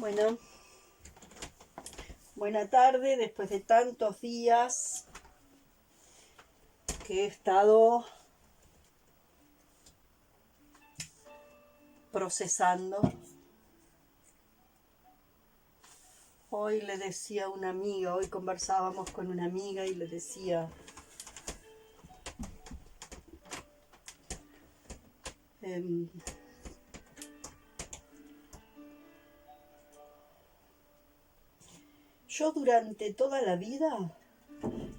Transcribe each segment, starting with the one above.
Bueno, buena tarde, después de tantos días que he estado procesando. Hoy le decía a una amiga, hoy conversábamos con una amiga y le decía, yo durante toda la vida,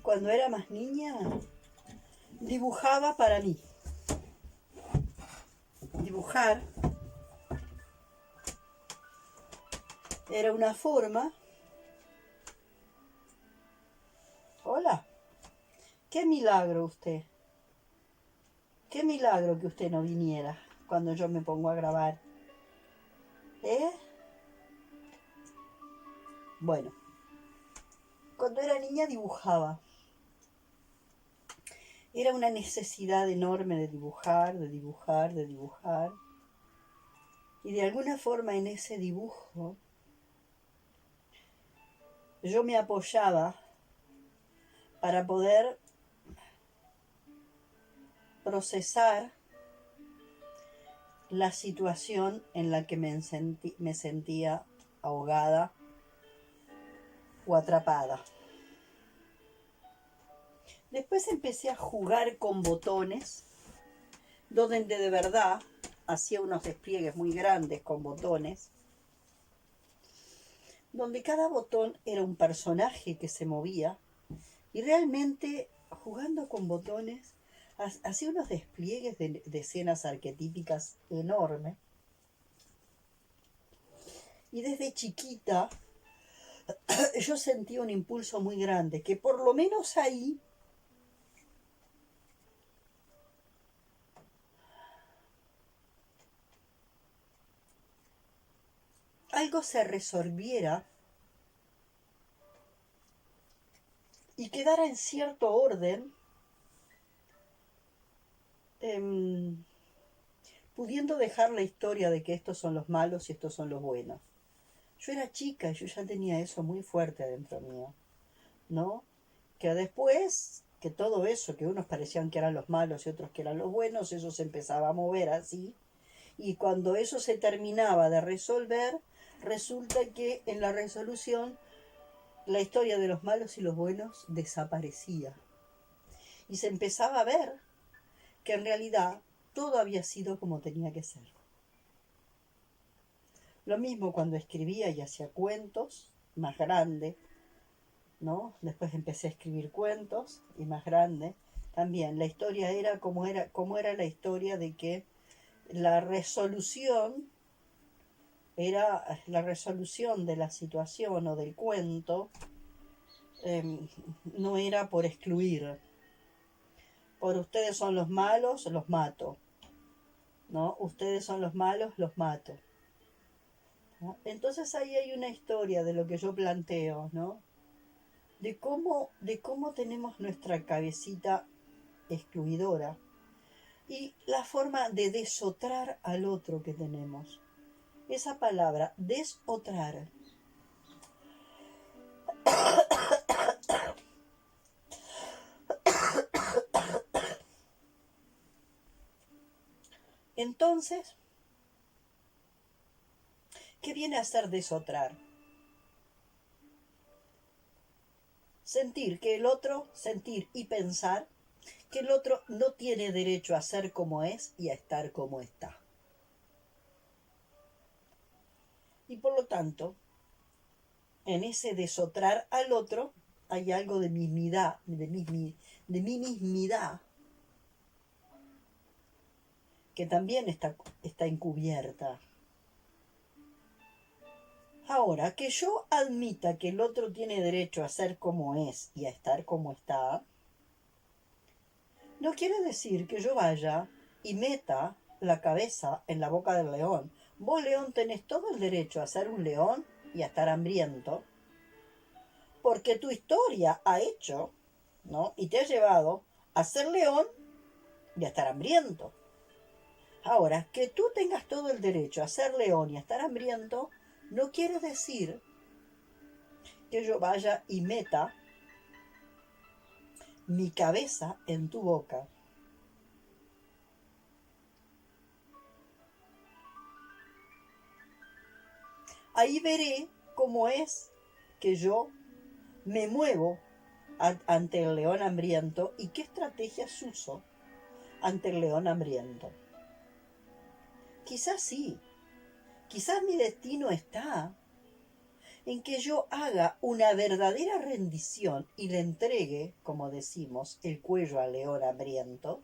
cuando era más niña, dibujaba para mí. Dibujar era una forma. Hola, qué milagro usted. Qué milagro que usted no viniera cuando yo me pongo a grabar. Bueno, cuando era niña dibujaba. Era una necesidad enorme de dibujar, de dibujar, de dibujar. Y de alguna forma en ese dibujo yo me apoyaba para poder procesar la situación en la que me sentía ahogada o atrapada. Después empecé a jugar con botones, donde de verdad hacía unos despliegues muy grandes con botones, donde cada botón era un personaje que se movía, y realmente jugando con botones hacía unos despliegues de escenas arquetípicas enormes. Y desde chiquita yo sentía un impulso muy grande, que por lo menos ahí algo se resolviera y quedara en cierto orden, pudiendo dejar la historia de que estos son los malos y estos son los buenos. Yo era chica y yo ya tenía eso muy fuerte adentro mío, ¿no? Que después, que todo eso, que unos parecían que eran los malos y otros que eran los buenos, eso se empezaba a mover así. Y cuando eso se terminaba de resolver, resulta que en la resolución la historia de los malos y los buenos desaparecía. Y se empezaba a ver que en realidad todo había sido como tenía que ser. Lo mismo cuando escribía y hacía cuentos, más grande, ¿no? Después empecé a escribir cuentos y más grande. También la historia era como era la historia de que la resolución era la resolución de la situación o del cuento, no era por excluir. Por ustedes son los malos, los mato. ¿No? Ustedes son los malos, los mato. ¿No? Entonces ahí hay una historia de lo que yo planteo, ¿no? De cómo tenemos nuestra cabecita excluidora y la forma de desotrar al otro que tenemos. Esa palabra, desotrar, entonces, ¿qué viene a ser desotrar? Sentir que el otro, sentir y pensar que el otro no tiene derecho a ser como es y a estar como está. Y por lo tanto, en ese desotrar al otro hay algo de mismidad, de mi mismidad, que también está encubierta. Ahora, que yo admita que el otro tiene derecho a ser como es y a estar como está, no quiere decir que yo vaya y meta la cabeza en la boca del león. Vos, león, tenés todo el derecho a ser un león y a estar hambriento, porque tu historia ha hecho, ¿no? Y te ha llevado a ser león y a estar hambriento. Ahora, que tú tengas todo el derecho a ser león y a estar hambriento, No quiere decir que yo vaya y meta mi cabeza en tu boca. Ahí veré cómo es que yo me muevo ante el león hambriento y qué estrategias uso ante el león hambriento. Quizás sí, quizás mi destino está en que yo haga una verdadera rendición y le entregue, como decimos, el cuello al león hambriento.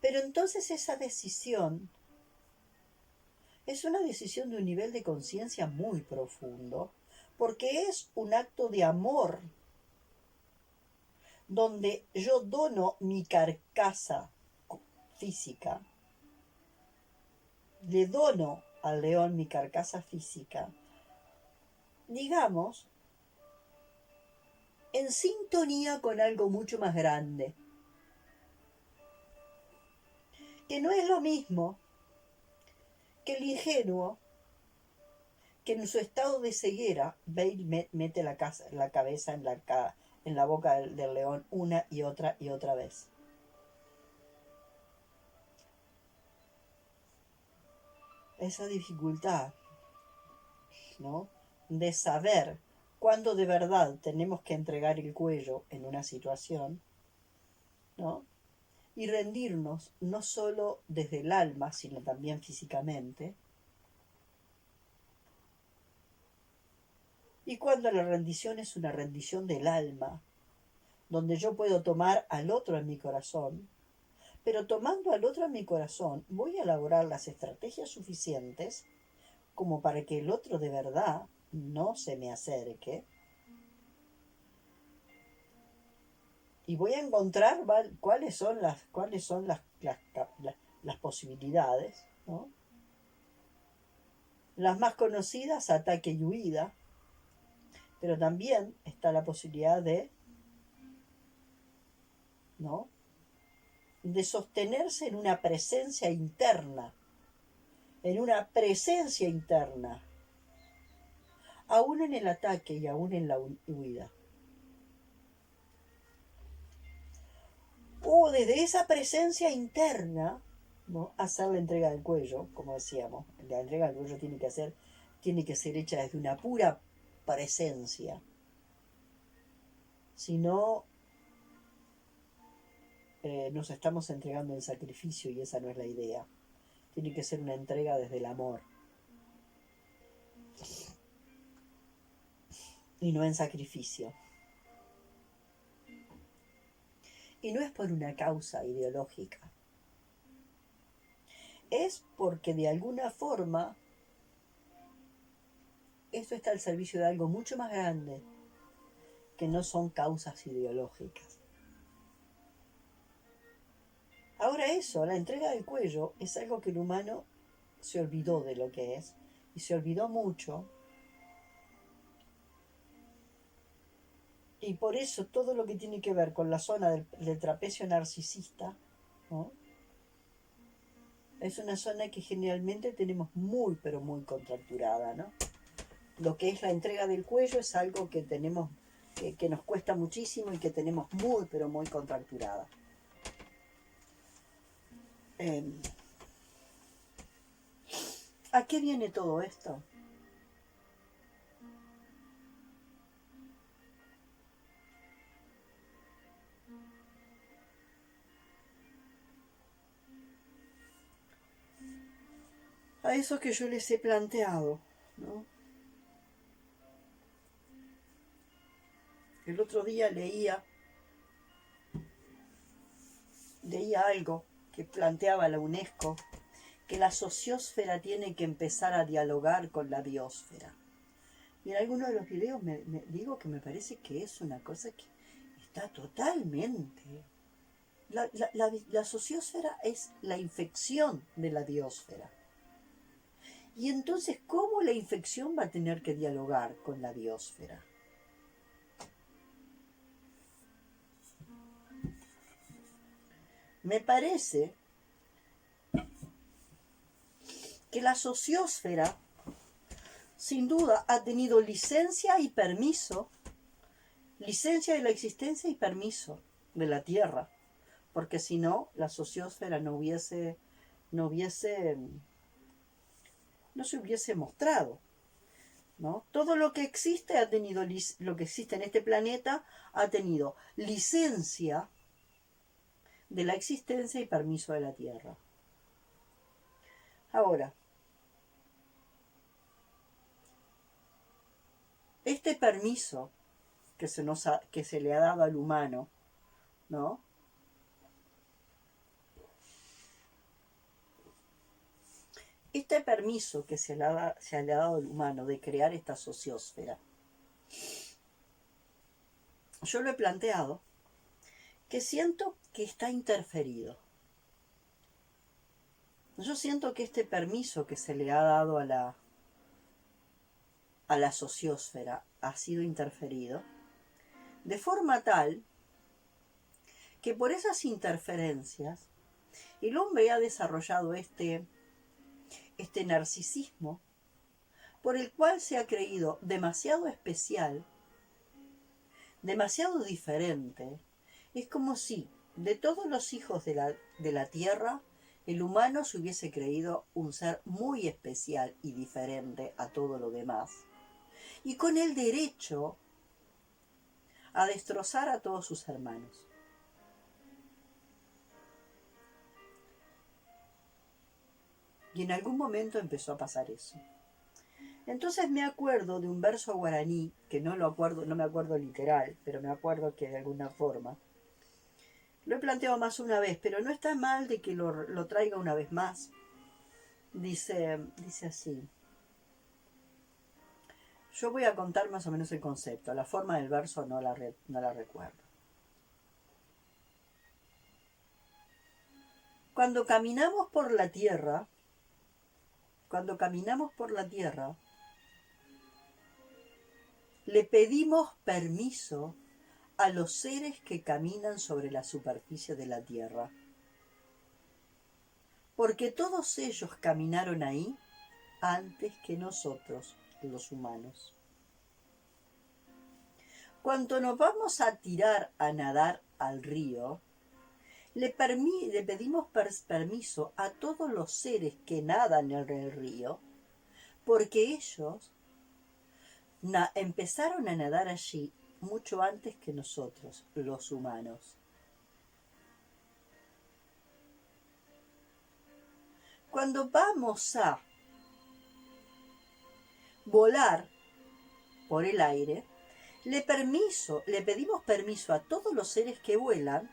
Pero entonces esa decisión es una decisión de un nivel de conciencia muy profundo, porque es un acto de amor, donde yo dono mi carcasa física, le dono al león mi carcasa física, digamos, en sintonía con algo mucho más grande, que no es lo mismo que el ingenuo que en su estado de ceguera ve y mete la cabeza en la boca del león una y otra vez. Esa dificultad, ¿no?, de saber cuándo de verdad tenemos que entregar el cuello en una situación, ¿no?, y rendirnos no solo desde el alma, sino también físicamente. Y cuando la rendición es una rendición del alma, donde yo puedo tomar al otro en mi corazón, pero tomando al otro en mi corazón, voy a elaborar las estrategias suficientes como para que el otro de verdad no se me acerque. Y voy a encontrar cuáles son las posibilidades, ¿no? Las más conocidas, ataque y huida, pero también está la posibilidad ¿no?, de sostenerse en una presencia interna, aún en el ataque y aún en la huida. O desde esa presencia interna, ¿no?, hacer la entrega del cuello, como decíamos. La entrega del cuello tiene que ser hecha desde una pura presencia. Si no, nos estamos entregando en sacrificio y esa no es la idea. Tiene que ser una entrega desde el amor y no en sacrificio. Y no es por una causa ideológica. Es porque de alguna forma esto está al servicio de algo mucho más grande, que no son causas ideológicas. Ahora eso, la entrega del cuello, es algo que el humano se olvidó de lo que es, y se olvidó mucho, y por eso todo lo que tiene que ver con la zona del trapecio narcisista, ¿no?, es una zona que generalmente tenemos muy, pero muy contracturada, ¿no? Lo que es la entrega del cuello es algo que tenemos, que nos cuesta muchísimo y que tenemos muy, pero muy contracturada. ¿A qué viene todo esto? A eso que yo les he planteado, ¿no? El otro día leía algo que planteaba la UNESCO, que la sociosfera tiene que empezar a dialogar con la biosfera. Y en algunos de los videos me digo que me parece que es una cosa que está totalmente... La sociosfera es la infección de la biosfera. Y entonces, ¿cómo la infección va a tener que dialogar con la biosfera? Me parece que la sociosfera sin duda, ha tenido licencia y permiso, licencia de la existencia y permiso de la Tierra, porque si no, la sociosfera no hubiese, no se hubiese mostrado, ¿no? Todo lo que existe ha tenido, lo que existe en este planeta ha tenido licencia de la existencia y permiso de la Tierra. Ahora, este permiso que se le ha dado al humano, ¿no? Este permiso que se le ha dado al humano de crear esta sociosfera, yo lo he planteado que siento que está interferido. Yo siento que este permiso que se le ha dado a la sociosfera ha sido interferido de forma tal que por esas interferencias el hombre ha desarrollado este narcisismo por el cual se ha creído demasiado especial, demasiado diferente. Es como si de todos los hijos de la tierra, el humano se hubiese creído un ser muy especial y diferente a todo lo demás, y con el derecho a destrozar a todos sus hermanos. Y en algún momento empezó a pasar eso. Entonces me acuerdo de un verso guaraní, que no me acuerdo literal, pero me acuerdo que de alguna forma. Lo he planteado más una vez, pero no está mal de que lo traiga una vez más. Dice así. Yo voy a contar más o menos el concepto. La forma del verso no la recuerdo. Cuando caminamos por la tierra, le pedimos permiso a los seres que caminan sobre la superficie de la tierra, porque todos ellos caminaron ahí antes que nosotros, los humanos. Cuando nos vamos a tirar a nadar al río, le pedimos permiso a todos los seres que nadan en el río, porque ellos empezaron a nadar allí mucho antes que nosotros, los humanos. Cuando vamos a volar por el aire, le pedimos permiso a todos los seres que vuelan,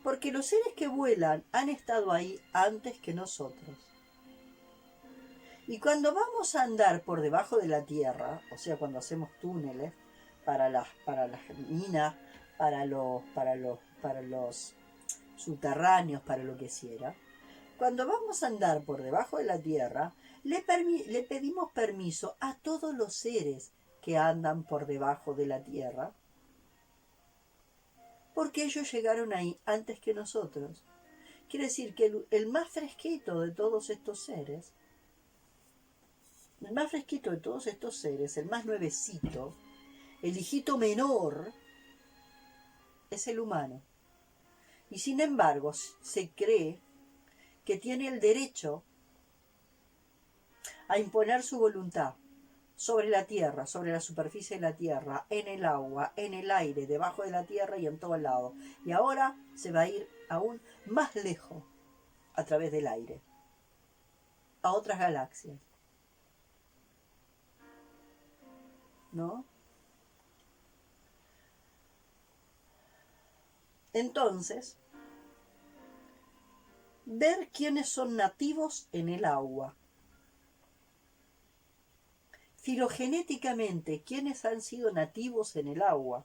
porque los seres que vuelan han estado ahí antes que nosotros. Y cuando vamos a andar por debajo de la tierra, o sea, cuando hacemos túneles para las minas, para los subterráneos, para lo que sea, cuando vamos a andar por debajo de la tierra, le pedimos permiso a todos los seres que andan por debajo de la tierra, porque ellos llegaron ahí antes que nosotros. Quiere decir que el más fresquito de todos estos seres, el más nuevecito, el hijito menor, es el humano. Y sin embargo, se cree que tiene el derecho a imponer su voluntad sobre la tierra, sobre la superficie de la tierra, en el agua, en el aire, debajo de la tierra y en todo lado. Y ahora se va a ir aún más lejos a través del aire, a otras galaxias. ¿No? Entonces, ver quiénes son nativos en el agua. Filogenéticamente, quiénes han sido nativos en el agua,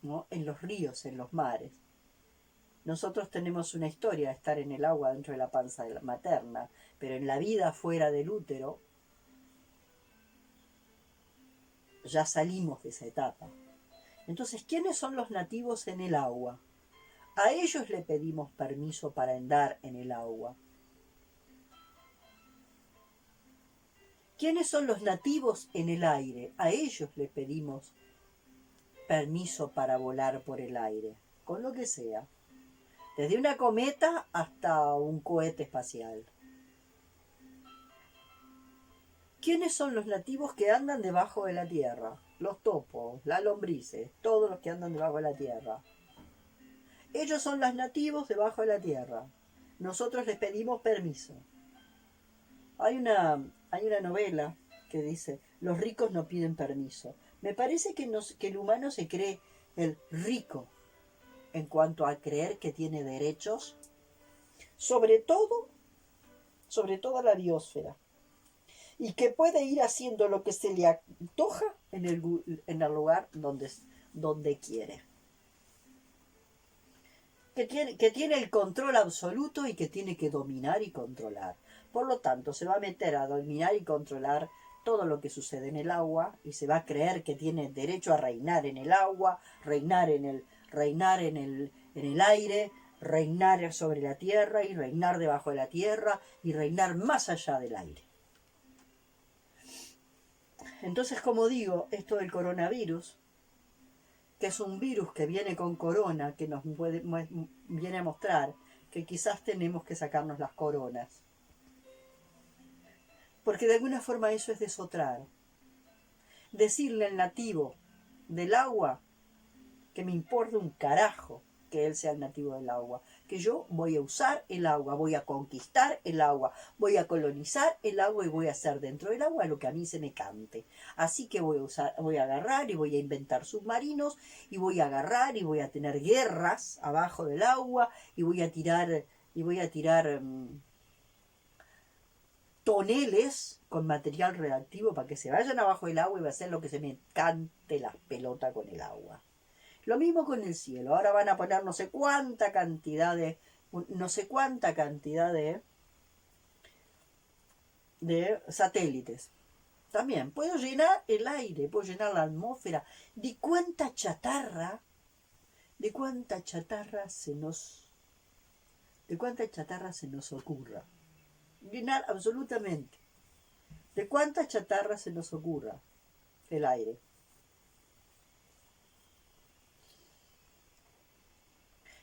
¿no? En los ríos, en los mares. Nosotros tenemos una historia de estar en el agua dentro de la panza de la materna, pero en la vida fuera del útero ya salimos de esa etapa. Entonces, ¿quiénes son los nativos en el agua? A ellos le pedimos permiso para andar en el agua. ¿Quiénes son los nativos en el aire? A ellos les pedimos permiso para volar por el aire, con lo que sea, desde una cometa hasta un cohete espacial. ¿Quiénes son los nativos que andan debajo de la tierra? Los topos, las lombrices, todos los que andan debajo de la tierra. Ellos son los nativos debajo de la tierra. Nosotros les pedimos permiso. Hay una novela que dice, los ricos no piden permiso. Me parece que el humano se cree el rico en cuanto a creer que tiene derechos sobre todo, sobre toda la biosfera, y que puede ir haciendo lo que se le antoja en el lugar donde quiere. Que tiene el control absoluto y que tiene que dominar y controlar. Por lo tanto, se va a meter a dominar y controlar todo lo que sucede en el agua y se va a creer que tiene derecho a reinar en el agua, reinar en el aire, reinar sobre la tierra y reinar debajo de la tierra y reinar más allá del aire. Entonces, como digo, esto del coronavirus, que es un virus que viene con corona, que nos viene a mostrar que quizás tenemos que sacarnos las coronas. Porque de alguna forma eso es desotrar. Decirle al nativo del agua que me importa un carajo que él sea el nativo del agua, que yo voy a usar el agua, voy a conquistar el agua, voy a colonizar el agua y voy a hacer dentro del agua lo que a mí se me cante. Así que voy a agarrar y voy a inventar submarinos y voy a agarrar y voy a tener guerras abajo del agua y voy a tirar toneles con material reactivo para que se vayan abajo del agua y va a hacer lo que se me cante la pelota con el agua. Lo mismo con el cielo. Ahora van a poner no sé cuánta cantidad de satélites. También puedo llenar el aire, puedo llenar la atmósfera. De cuánta chatarra se nos ocurra. Llenar absolutamente. De cuánta chatarra se nos ocurra el aire.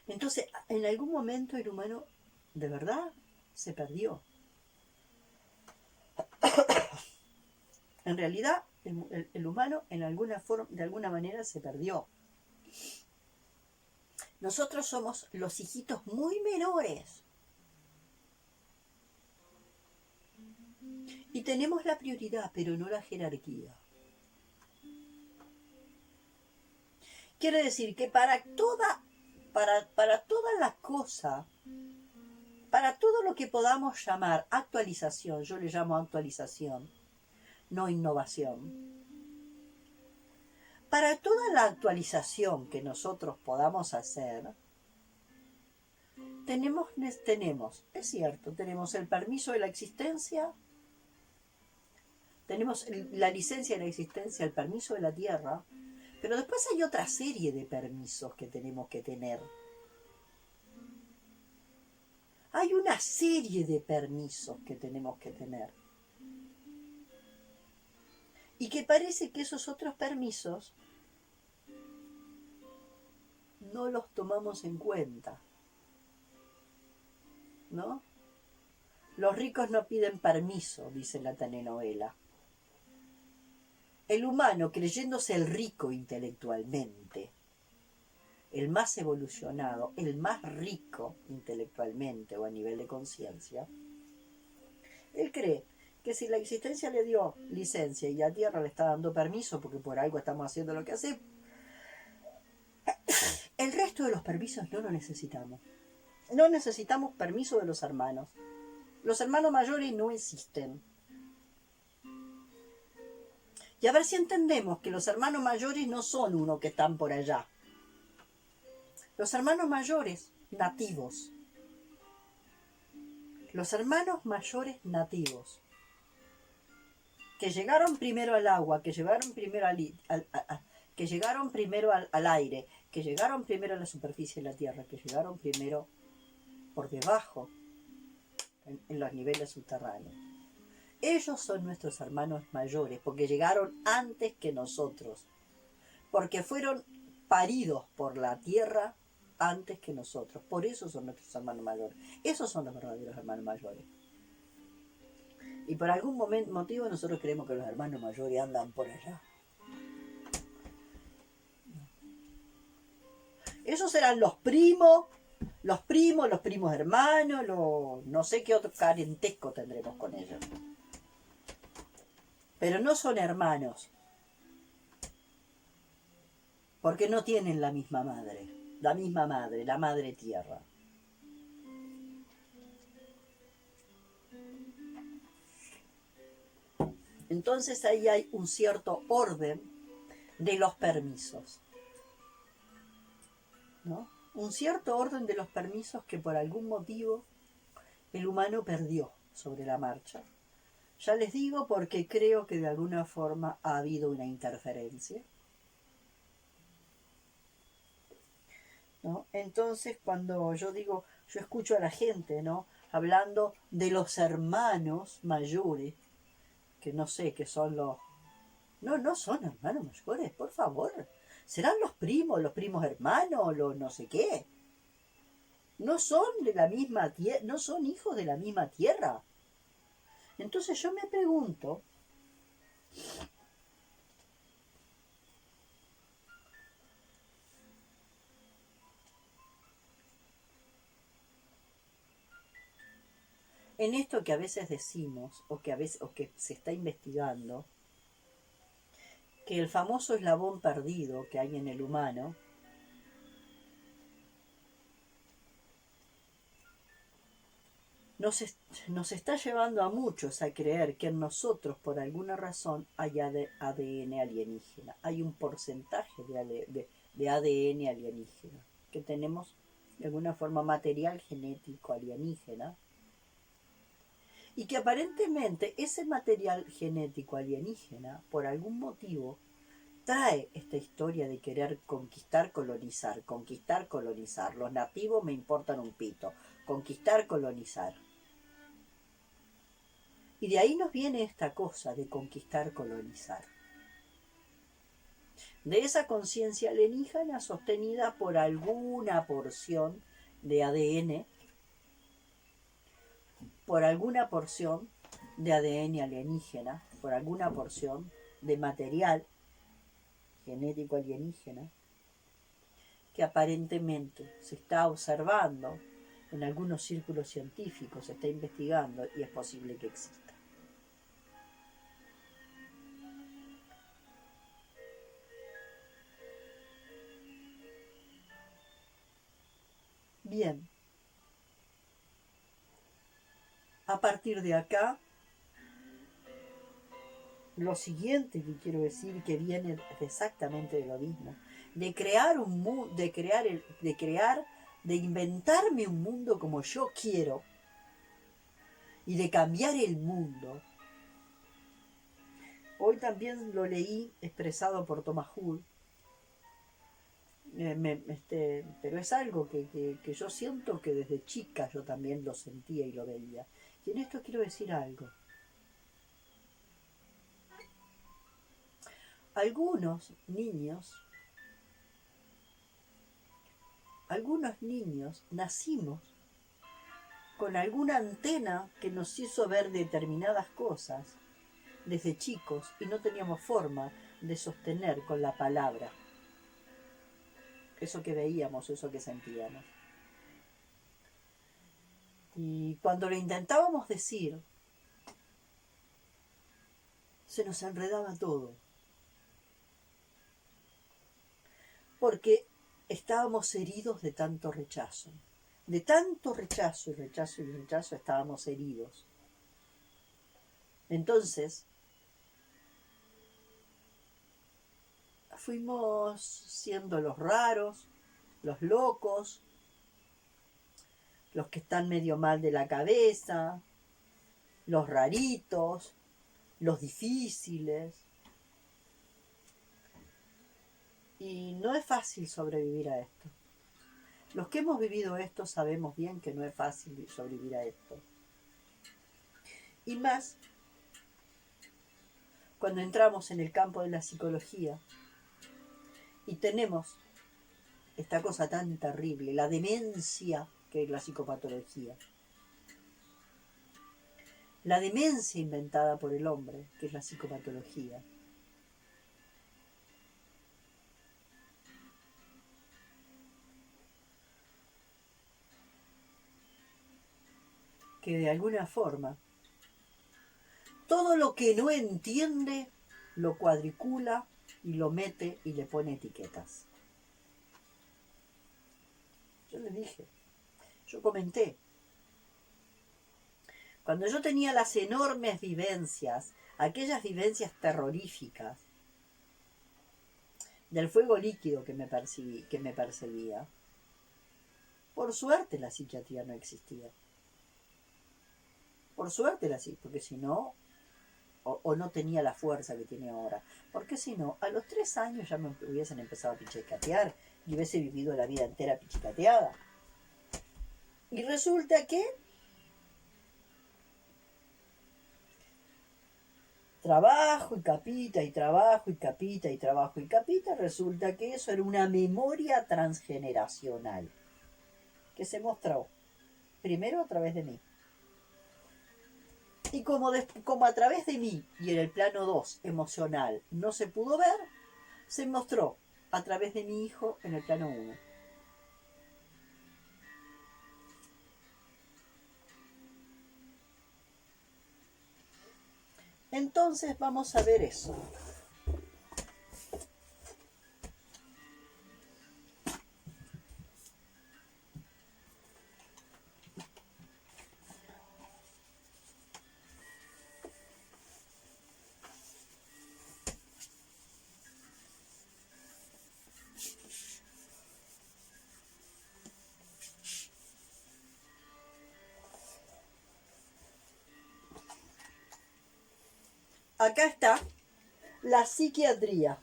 Entonces, en algún momento el humano, de verdad, se perdió. En realidad, el humano, de alguna manera, se perdió. Nosotros somos los hijitos muy menores. Y tenemos la prioridad, pero no la jerarquía. Quiere decir que para todas las cosas, para todo lo que podamos llamar actualización, yo le llamo actualización, no innovación. Para toda la actualización que nosotros podamos hacer, tenemos, es cierto, tenemos el permiso de la existencia, tenemos la licencia de la existencia, el permiso de la tierra, pero después hay otra serie de permisos que tenemos que tener. Hay una serie de permisos que tenemos que tener. Y que parece que esos otros permisos no los tomamos en cuenta, ¿no? Los ricos no piden permiso, dice la telenovela. El humano, creyéndose el rico intelectualmente, el más evolucionado, el más rico intelectualmente o a nivel de conciencia, él cree que si la existencia le dio licencia y la Tierra le está dando permiso, porque por algo estamos haciendo lo que hacemos, el resto de los permisos no lo necesitamos. No necesitamos permiso de los hermanos. Los hermanos mayores no existen. Y a ver si entendemos que los hermanos mayores no son uno que están por allá. Los hermanos mayores nativos. Los hermanos mayores nativos. Que llegaron primero al agua, que llegaron primero que llegaron primero al aire, que llegaron primero a la superficie de la tierra, que llegaron primero por debajo, en los niveles subterráneos. Ellos son nuestros hermanos mayores, porque llegaron antes que nosotros, porque fueron paridos por la tierra antes que nosotros. Por eso son nuestros hermanos mayores. Esos son los verdaderos hermanos mayores. Y por algún motivo nosotros creemos que los hermanos mayores andan por allá. Esos eran los primos, los primos hermanos, no sé qué otro parentesco tendremos con ellos. Pero no son hermanos, porque no tienen la misma madre, la madre tierra. Entonces ahí hay un cierto orden de los permisos, ¿no? Un cierto orden de los permisos que por algún motivo el humano perdió sobre la marcha. Ya les digo porque creo que de alguna forma ha habido una interferencia, ¿no? Entonces cuando yo escucho a la gente, ¿no?, hablando de los hermanos mayores, que no sé, que son los... No, no son hermanos mayores, por favor. Serán los primos hermanos, los no sé qué. No son de la misma tierra, no son hijos de la misma tierra. Entonces yo me pregunto, en esto que a veces decimos, o que se está investigando, que el famoso eslabón perdido que hay en el humano nos está llevando a muchos a creer que en nosotros, por alguna razón, hay ADN alienígena. Hay un porcentaje de ADN alienígena, que tenemos de alguna forma material genético alienígena, y que aparentemente ese material genético alienígena, por algún motivo, trae esta historia de querer conquistar, colonizar. Los nativos me importan un pito. Conquistar, colonizar. Y de ahí nos viene esta cosa de conquistar, colonizar. De esa conciencia alienígena sostenida por alguna porción de ADN, por alguna porción de ADN alienígena, por alguna porción de material genético alienígena, que aparentemente se está observando en algunos círculos científicos, se está investigando y es posible que exista. Bien, a partir de acá, lo siguiente que quiero decir, que viene exactamente de lo mismo, de crear un mundo, de inventarme un mundo como yo quiero y de cambiar el mundo. Hoy también lo leí expresado por Thomas Hull, pero es algo que yo siento que desde chica yo también lo sentía y lo veía. Y en esto quiero decir algo. Algunos niños nacimos con alguna antena que nos hizo ver determinadas cosas desde chicos y no teníamos forma de sostener con la palabra eso que veíamos, eso que sentíamos. Y cuando lo intentábamos decir, se nos enredaba todo. Porque estábamos heridos de tanto rechazo. De tanto rechazo y rechazo y rechazo estábamos heridos. Entonces, fuimos siendo los raros, los locos, los que están medio mal de la cabeza, los raritos, los difíciles. Y no es fácil sobrevivir a esto. Los que hemos vivido esto sabemos bien que no es fácil sobrevivir a esto. Y más cuando entramos en el campo de la psicología y tenemos esta cosa tan terrible, la demencia que es la psicopatología. La demencia inventada por el hombre, que es la psicopatología. Que de alguna forma, todo lo que no entiende, lo cuadricula y lo mete y le pone etiquetas. Yo les dije, yo comenté, cuando yo tenía las enormes vivencias, aquellas vivencias terroríficas del fuego líquido que me perseguía, por suerte la psiquiatría no existía. Por suerte la psiquiatría, porque si no, o no tenía la fuerza que tiene ahora. Porque si no, a los 3 años ya me hubiesen empezado a pichicatear y hubiese vivido la vida entera pichicateada. Y resulta que trabajo y capita y trabajo y capita y trabajo y capita, resulta que eso era una memoria transgeneracional que se mostró primero a través de mí. Y como a través de mí y en el plano 2 emocional no se pudo ver, se mostró a través de mi hijo en el plano 1. Entonces vamos a ver eso. Acá está la psiquiatría.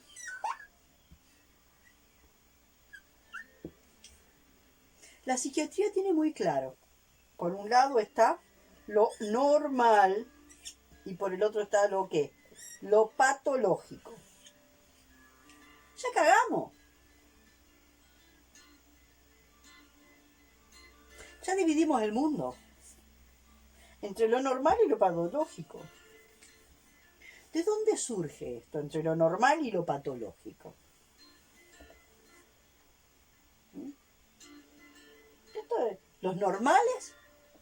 La psiquiatría tiene muy claro, por un lado está lo normal y por el otro está lo ¿qué? Lo patológico. Ya cagamos. Ya dividimos el mundo entre lo normal y lo patológico. ¿De dónde surge esto entre lo normal y lo patológico? Esto es los normales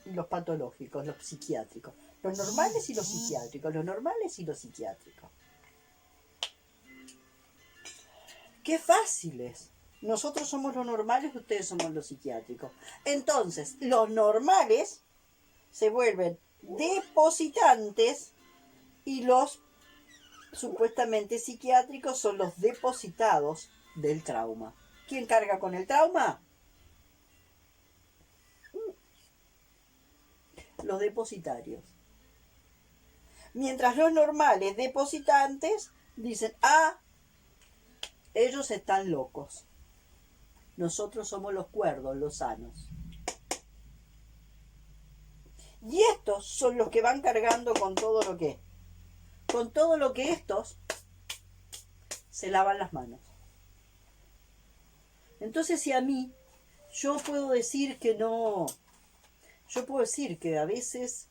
y los patológicos, los psiquiátricos. Los normales y los psiquiátricos, los normales y los psiquiátricos. ¡Qué fáciles! Nosotros somos los normales y ustedes somos los psiquiátricos. Entonces, los normales se vuelven depositantes y los supuestamente psiquiátricos son los depositados del trauma. ¿Quién carga con el trauma? Los depositarios. Mientras los normales depositantes dicen, ellos están locos. Nosotros somos los cuerdos, los sanos. Y estos son los que van cargando con todo lo que estos se lavan las manos. Entonces, si a mí, yo puedo decir que no, yo puedo decir que a veces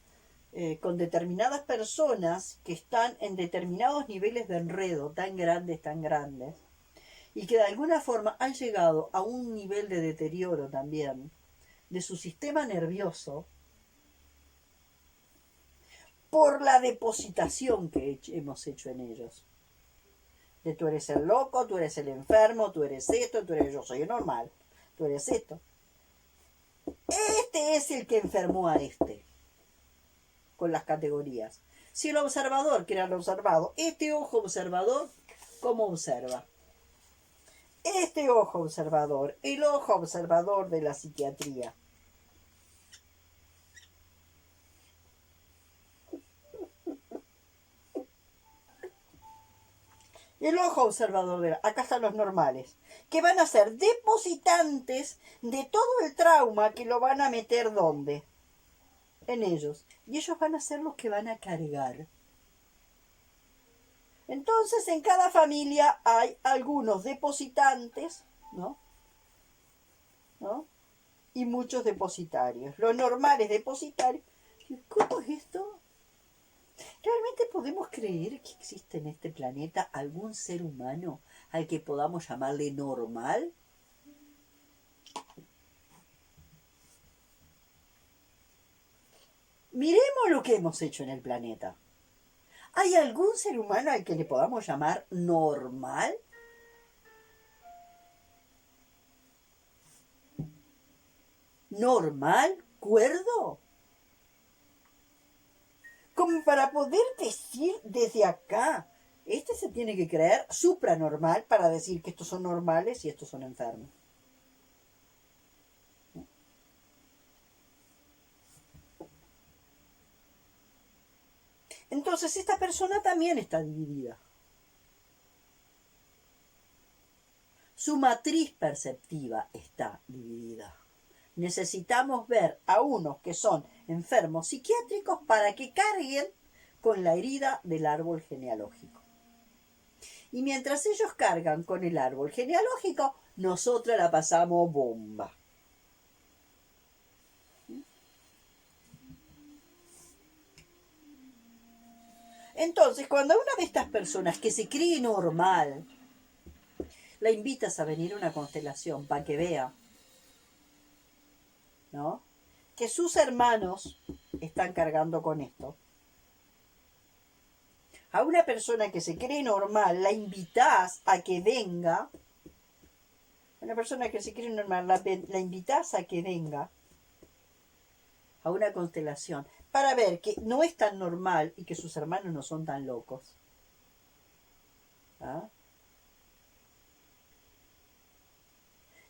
con determinadas personas que están en determinados niveles de enredo tan grandes, y que de alguna forma han llegado a un nivel de deterioro también de su sistema nervioso por la depositación que hemos hecho en ellos. De tú eres el loco, tú eres el enfermo, tú eres esto, tú eres yo soy el normal, tú eres esto. Este es el que enfermó a este, con las categorías. Si el observador, que era el observado, este ojo observador, ¿cómo observa? Este ojo observador, el ojo observador de la psiquiatría. El ojo observador de acá están los normales, que van a ser depositantes de todo el trauma que lo van a meter ¿dónde? En ellos. Y ellos van a ser los que van a cargar. Entonces, en cada familia hay algunos depositantes, ¿no? ¿No? Y muchos depositarios. Los normales depositarios. ¿Cómo es esto? ¿Realmente podemos creer que existe en este planeta algún ser humano al que podamos llamarle normal? Miremos lo que hemos hecho en el planeta. ¿Hay algún ser humano al que le podamos llamar normal? ¿Normal? ¿Cuerdo? Como para poder decir desde acá, este se tiene que creer supranormal para decir que estos son normales y estos son enfermos. Entonces esta persona también está dividida. Su matriz perceptiva está dividida. Necesitamos ver a unos que son enfermos psiquiátricos para que carguen con la herida del árbol genealógico. Y mientras ellos cargan con el árbol genealógico, nosotros la pasamos bomba. Entonces, cuando a una de estas personas que se cree normal, la invitas a venir a una constelación para que vea, ¿no? Que sus hermanos están cargando con esto. A una persona que se cree normal, la invitas a que venga. Una persona que se cree normal, la invitas a que venga a una constelación para ver que no es tan normal y que sus hermanos no son tan locos. ¿Ah?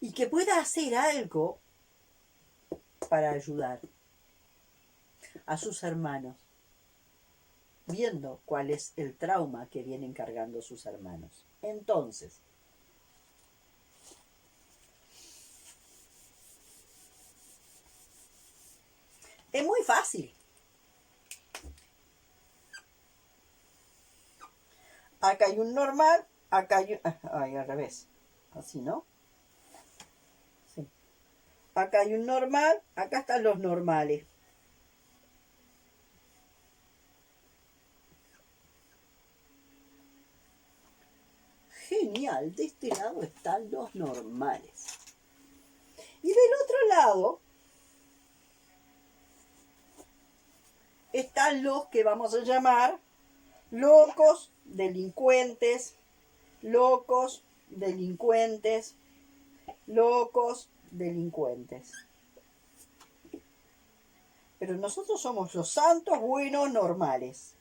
Y que pueda hacer algo para ayudar a sus hermanos, viendo cuál es el trauma que vienen cargando sus hermanos. Entonces, es muy fácil. Acá hay un normal, acá hay un... Ay, al revés. Así, ¿no? Sí. Acá hay un normal, acá están los normales. Genial, de este lado están los normales. Y del otro lado están los que vamos a llamar locos, delincuentes, locos, delincuentes, locos, delincuentes. Pero nosotros somos los santos, buenos, normales.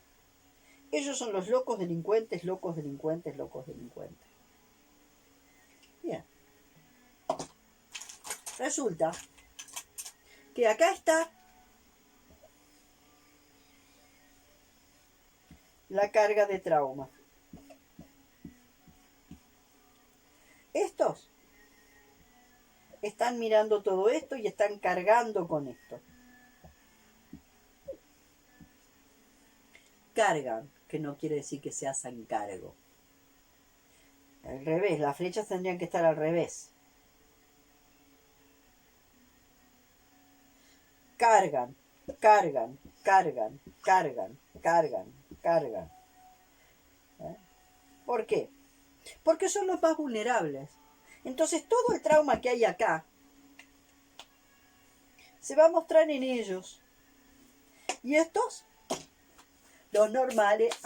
Ellos son los locos, delincuentes, locos, delincuentes, locos, delincuentes. Bien. Resulta que acá está la carga de trauma. Estos están mirando todo esto y están cargando con esto. Cargan, que no quiere decir que se hacen cargo. Al revés, las flechas tendrían que estar al revés. Cargan, cargan, cargan, cargan, cargan, cargan. ¿Eh? ¿Por qué? Porque son los más vulnerables. Entonces todo el trauma que hay acá se va a mostrar en ellos. ¿Y estos? Los normales.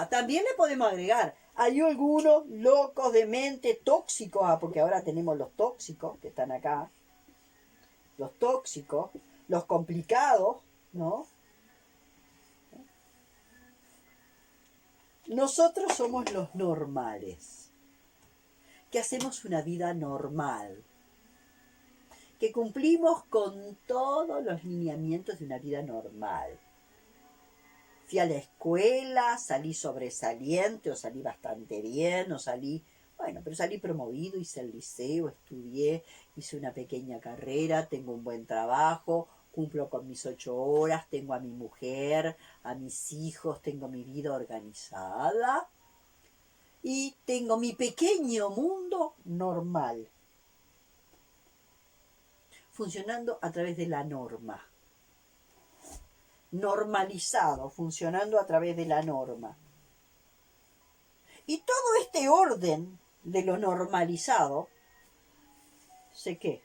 También le podemos agregar. Hay algunos locos de mente tóxicos. Porque ahora tenemos los tóxicos que están acá. Los tóxicos. Los complicados, ¿no? Nosotros somos los normales. Que hacemos una vida normal. Que cumplimos con todos los lineamientos de una vida normal. Fui a la escuela, salí sobresaliente, o salí bastante bien, o salí, bueno, pero salí promovido, hice el liceo, estudié, hice una pequeña carrera, tengo un buen trabajo, cumplo con mis 8 horas, tengo a mi mujer, a mis hijos, tengo mi vida organizada y tengo mi pequeño mundo normal, funcionando a través de la norma, normalizado, funcionando a través de la norma. Y todo este orden de lo normalizado, ¿sé qué?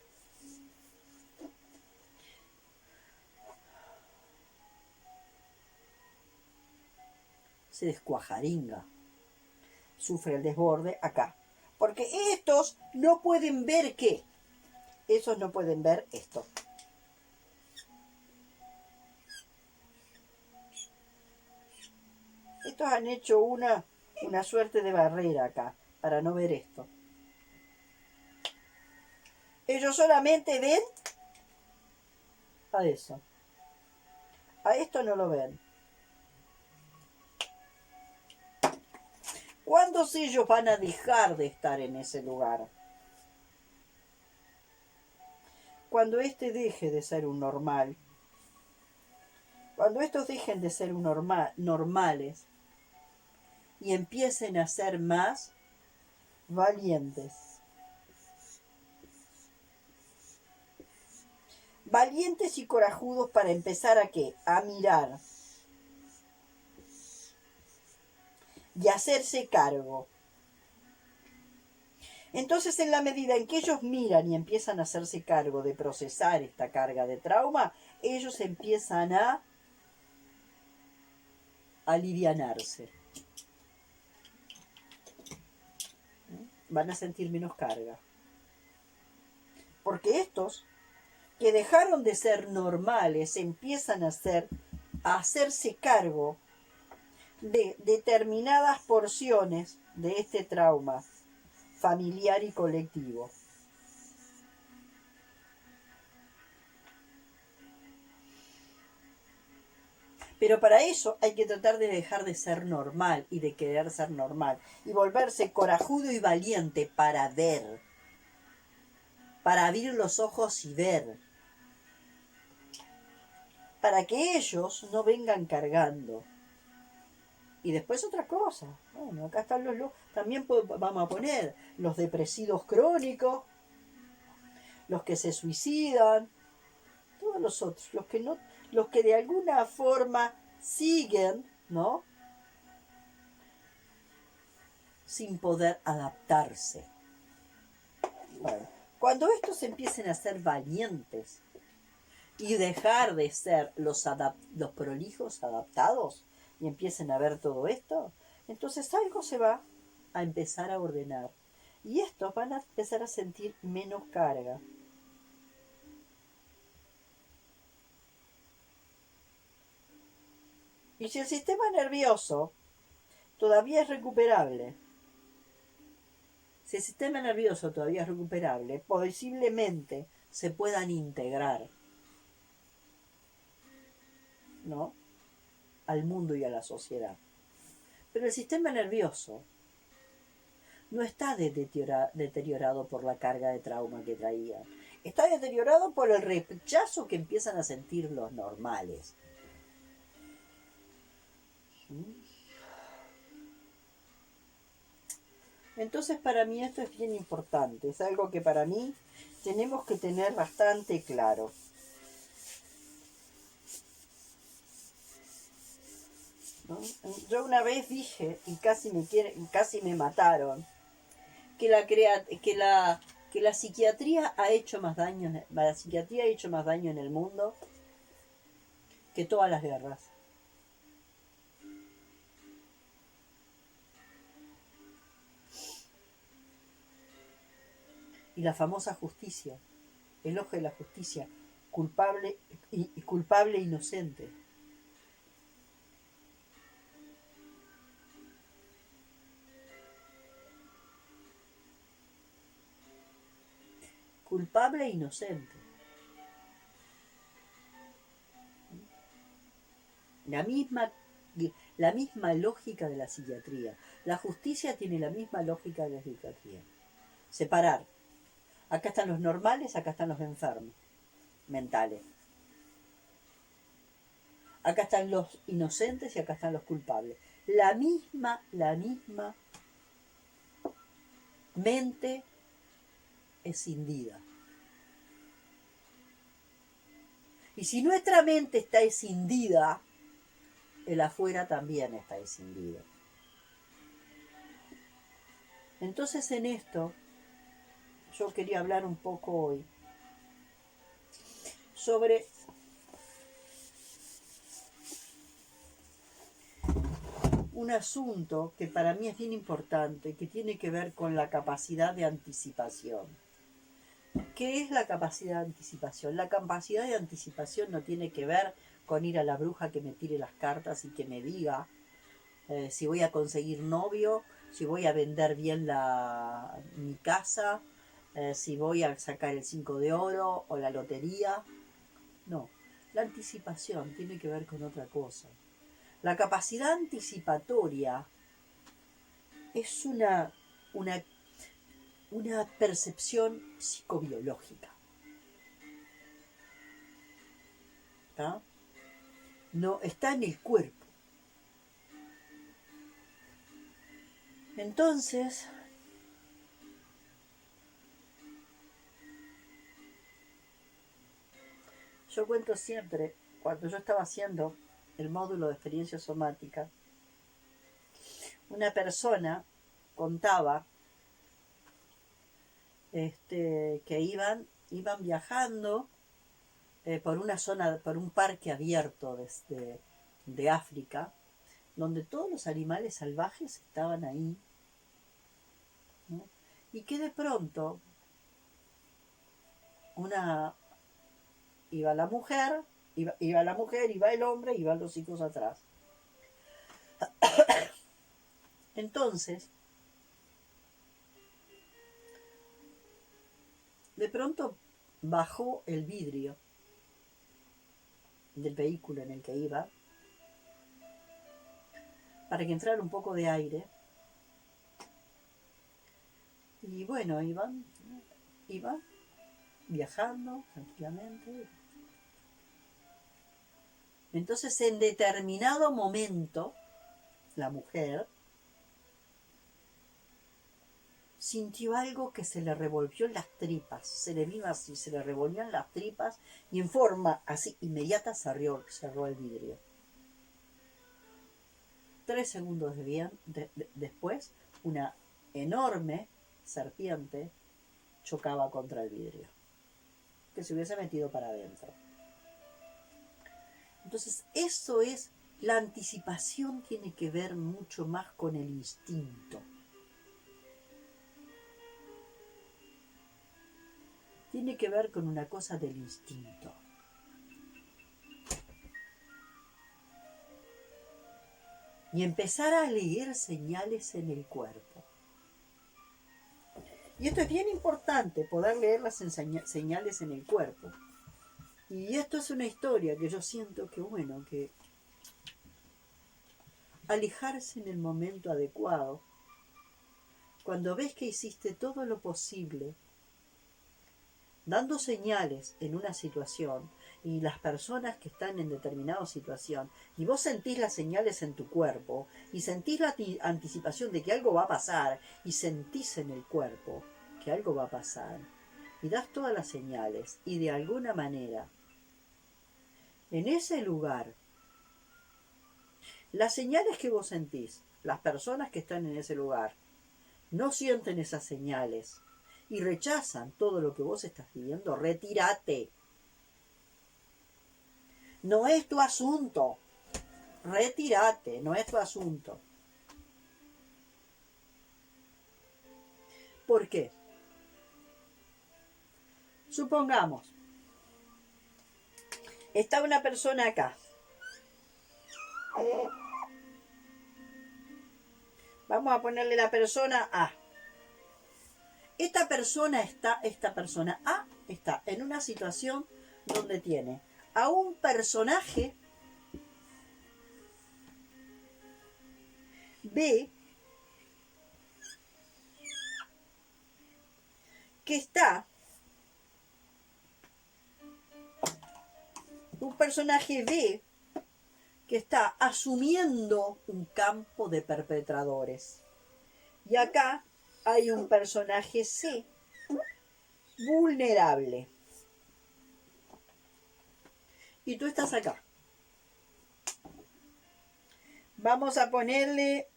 Se descuajaringa, sufre el desborde acá. Porque estos no pueden ver qué. Esos no pueden ver esto. Estos han hecho una suerte de barrera acá, para no ver esto. Ellos solamente ven a eso. A esto no lo ven. ¿Cuándo ellos van a dejar de estar en ese lugar? Cuando este deje de ser un normal. Cuando estos dejen de ser normales y empiecen a ser más valientes. Valientes y corajudos para empezar a ¿qué? A mirar. Y hacerse cargo. Entonces, en la medida en que ellos miran y empiezan a hacerse cargo de procesar esta carga de trauma, ellos empiezan a alivianarse. Van a sentir menos carga. Porque estos que dejaron de ser normales empiezan a hacerse cargo de determinadas porciones de este trauma familiar y colectivo. Pero para eso hay que tratar de dejar de ser normal y de querer ser normal y volverse corajudo y valiente para ver, para abrir los ojos y ver, para que ellos no vengan cargando. Y después otra cosa, bueno, acá están también vamos a poner los depresivos crónicos, los que se suicidan, todos los otros, los que de alguna forma siguen, ¿no? Sin poder adaptarse. Bueno, cuando estos empiecen a ser valientes y dejar de ser los prolijos adaptados y empiecen a ver todo esto, entonces algo se va a empezar a ordenar. Y estos van a empezar a sentir menos carga. Y si el sistema nervioso todavía es recuperable, si el sistema nervioso todavía es recuperable, posiblemente se puedan integrar, ¿no? Al mundo y a la sociedad. Pero el sistema nervioso no está deteriorado por la carga de trauma que traía. Está deteriorado por el rechazo que empiezan a sentir los normales. Entonces para mí esto es bien importante, es algo que para mí tenemos que tener bastante claro. ¿No? Yo una vez dije, y casi me mataron, que la psiquiatría ha hecho más daño, la psiquiatría ha hecho más daño en el mundo que todas las guerras. Y la famosa justicia, el ojo de la justicia, culpable e inocente. Culpable e inocente. La misma lógica de la psiquiatría. La justicia tiene la misma lógica de la psiquiatría. Separar. Acá están los normales, acá están los enfermos mentales. Acá están los inocentes y acá están los culpables. La misma mente escindida. Y si nuestra mente está escindida, el afuera también está escindido. Entonces en esto yo quería hablar un poco hoy sobre un asunto que para mí es bien importante y que tiene que ver con la capacidad de anticipación. ¿Qué es la capacidad de anticipación? La capacidad de anticipación no tiene que ver con ir a la bruja que me tire las cartas y que me diga si voy a conseguir novio, si voy a vender bien mi casa, si voy a sacar el 5 de oro o la lotería. No, la anticipación tiene que ver con otra cosa. La capacidad anticipatoria es una percepción psicobiológica. ¿Tá? No, está en el cuerpo. Entonces, yo cuento siempre, cuando yo estaba haciendo el módulo de experiencia somática, una persona contaba que iban viajando por una zona, por un parque abierto de África, donde todos los animales salvajes estaban ahí, ¿no? Y que de pronto iba la mujer, iba el hombre, iban los hijos atrás. Entonces, de pronto bajó el vidrio del vehículo en el que iba para que entrara un poco de aire. Y bueno, iba viajando tranquilamente. Entonces, en determinado momento, la mujer sintió algo que se le revolvió en las tripas, se le vino así, se le revolvió en las tripas y en forma así inmediata cerró el vidrio. 3 segundos después, una enorme serpiente chocaba contra el vidrio, que se hubiese metido para adentro. Entonces, la anticipación tiene que ver mucho más con el instinto. Tiene que ver con una cosa del instinto. Y empezar a leer señales en el cuerpo. Y esto es bien importante, poder leer las señales en el cuerpo. Y esto es una historia que yo siento que alejarse en el momento adecuado, cuando ves que hiciste todo lo posible, dando señales en una situación, y las personas que están en determinada situación, y vos sentís las señales en tu cuerpo, y sentís la anticipación de que algo va a pasar, y sentís en el cuerpo que algo va a pasar, y das todas las señales, y de alguna manera, en ese lugar, las señales que vos sentís, las personas que están en ese lugar, no sienten esas señales, y rechazan todo lo que vos estás pidiendo, retírate. No es tu asunto. Retírate, no es tu asunto. ¿Por qué? Supongamos, está una persona acá. Vamos a ponerle la persona A. Esta persona A está en una situación donde tiene a un personaje B que está, un personaje B que está asumiendo un campo de perpetradores. Y acá hay un personaje C, vulnerable. Y tú estás acá. Vamos a ponerle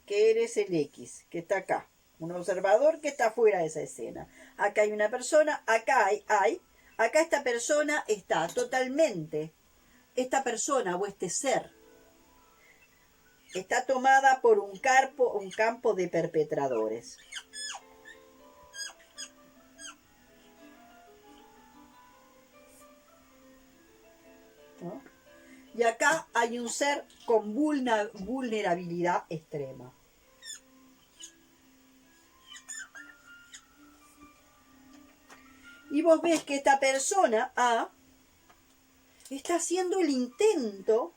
que eres el X, que está acá. Un observador que está fuera de esa escena. Acá hay una persona, acá acá esta persona está totalmente, esta persona o este ser, está tomada por un campo de perpetradores. ¿No? Y acá hay un ser con vulnerabilidad extrema. Y vos ves que esta persona A está haciendo el intento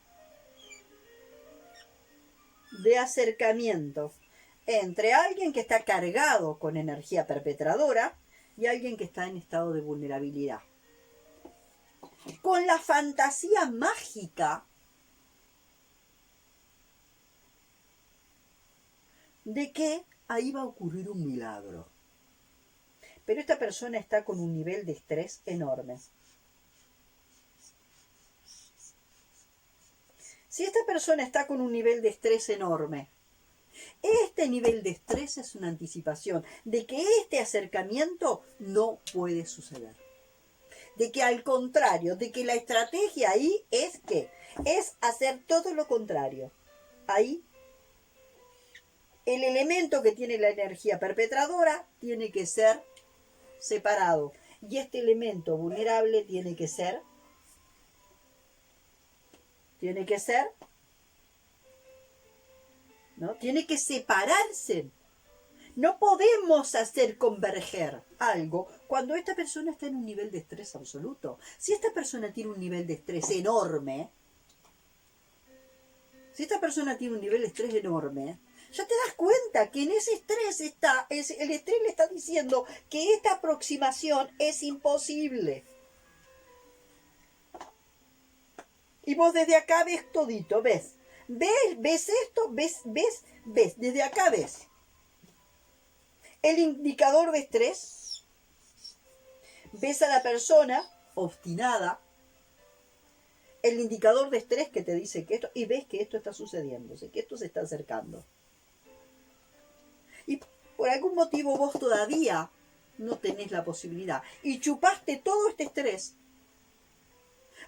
de acercamiento entre alguien que está cargado con energía perpetradora y alguien que está en estado de vulnerabilidad. Con la fantasía mágica de que ahí va a ocurrir un milagro. Pero esta persona está con un nivel de estrés enorme. Si esta persona está con un nivel de estrés enorme, este nivel de estrés es una anticipación de que este acercamiento no puede suceder. De que al contrario, de que la estrategia ahí es que es hacer todo lo contrario. Ahí el elemento que tiene la energía perpetradora tiene que ser separado y este elemento vulnerable tiene que ser ¿no? Tiene que separarse. No podemos hacer converger algo cuando esta persona está en un nivel de estrés absoluto. Si esta persona tiene un nivel de estrés enorme, ya te das cuenta que en ese estrés el estrés le está diciendo que esta aproximación es imposible. Y vos desde acá ves todito, ves esto, ves, desde acá ves el indicador de estrés, ves a la persona obstinada, el indicador de estrés que te dice que esto, y ves que esto está sucediendo, que esto se está acercando. Y por algún motivo vos todavía no tenés la posibilidad. Y chupaste todo este estrés.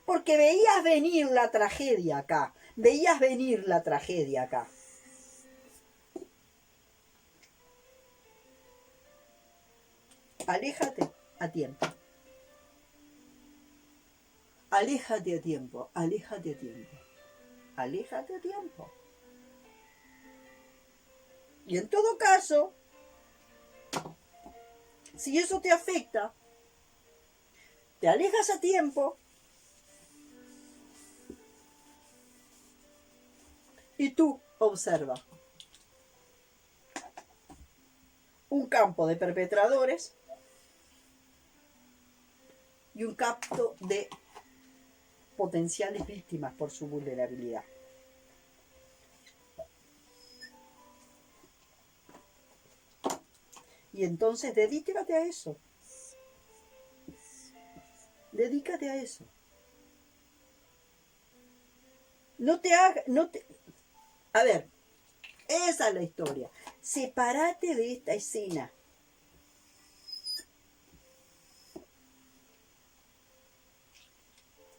Porque veías venir la tragedia acá. Aléjate a tiempo. Aléjate a tiempo. Y en todo caso, si eso te afecta, te alejas a tiempo y tú observa un campo de perpetradores y un campo de potenciales víctimas por su vulnerabilidad. Y entonces dedícate a eso. A ver, esa es la historia. Sepárate de esta escena.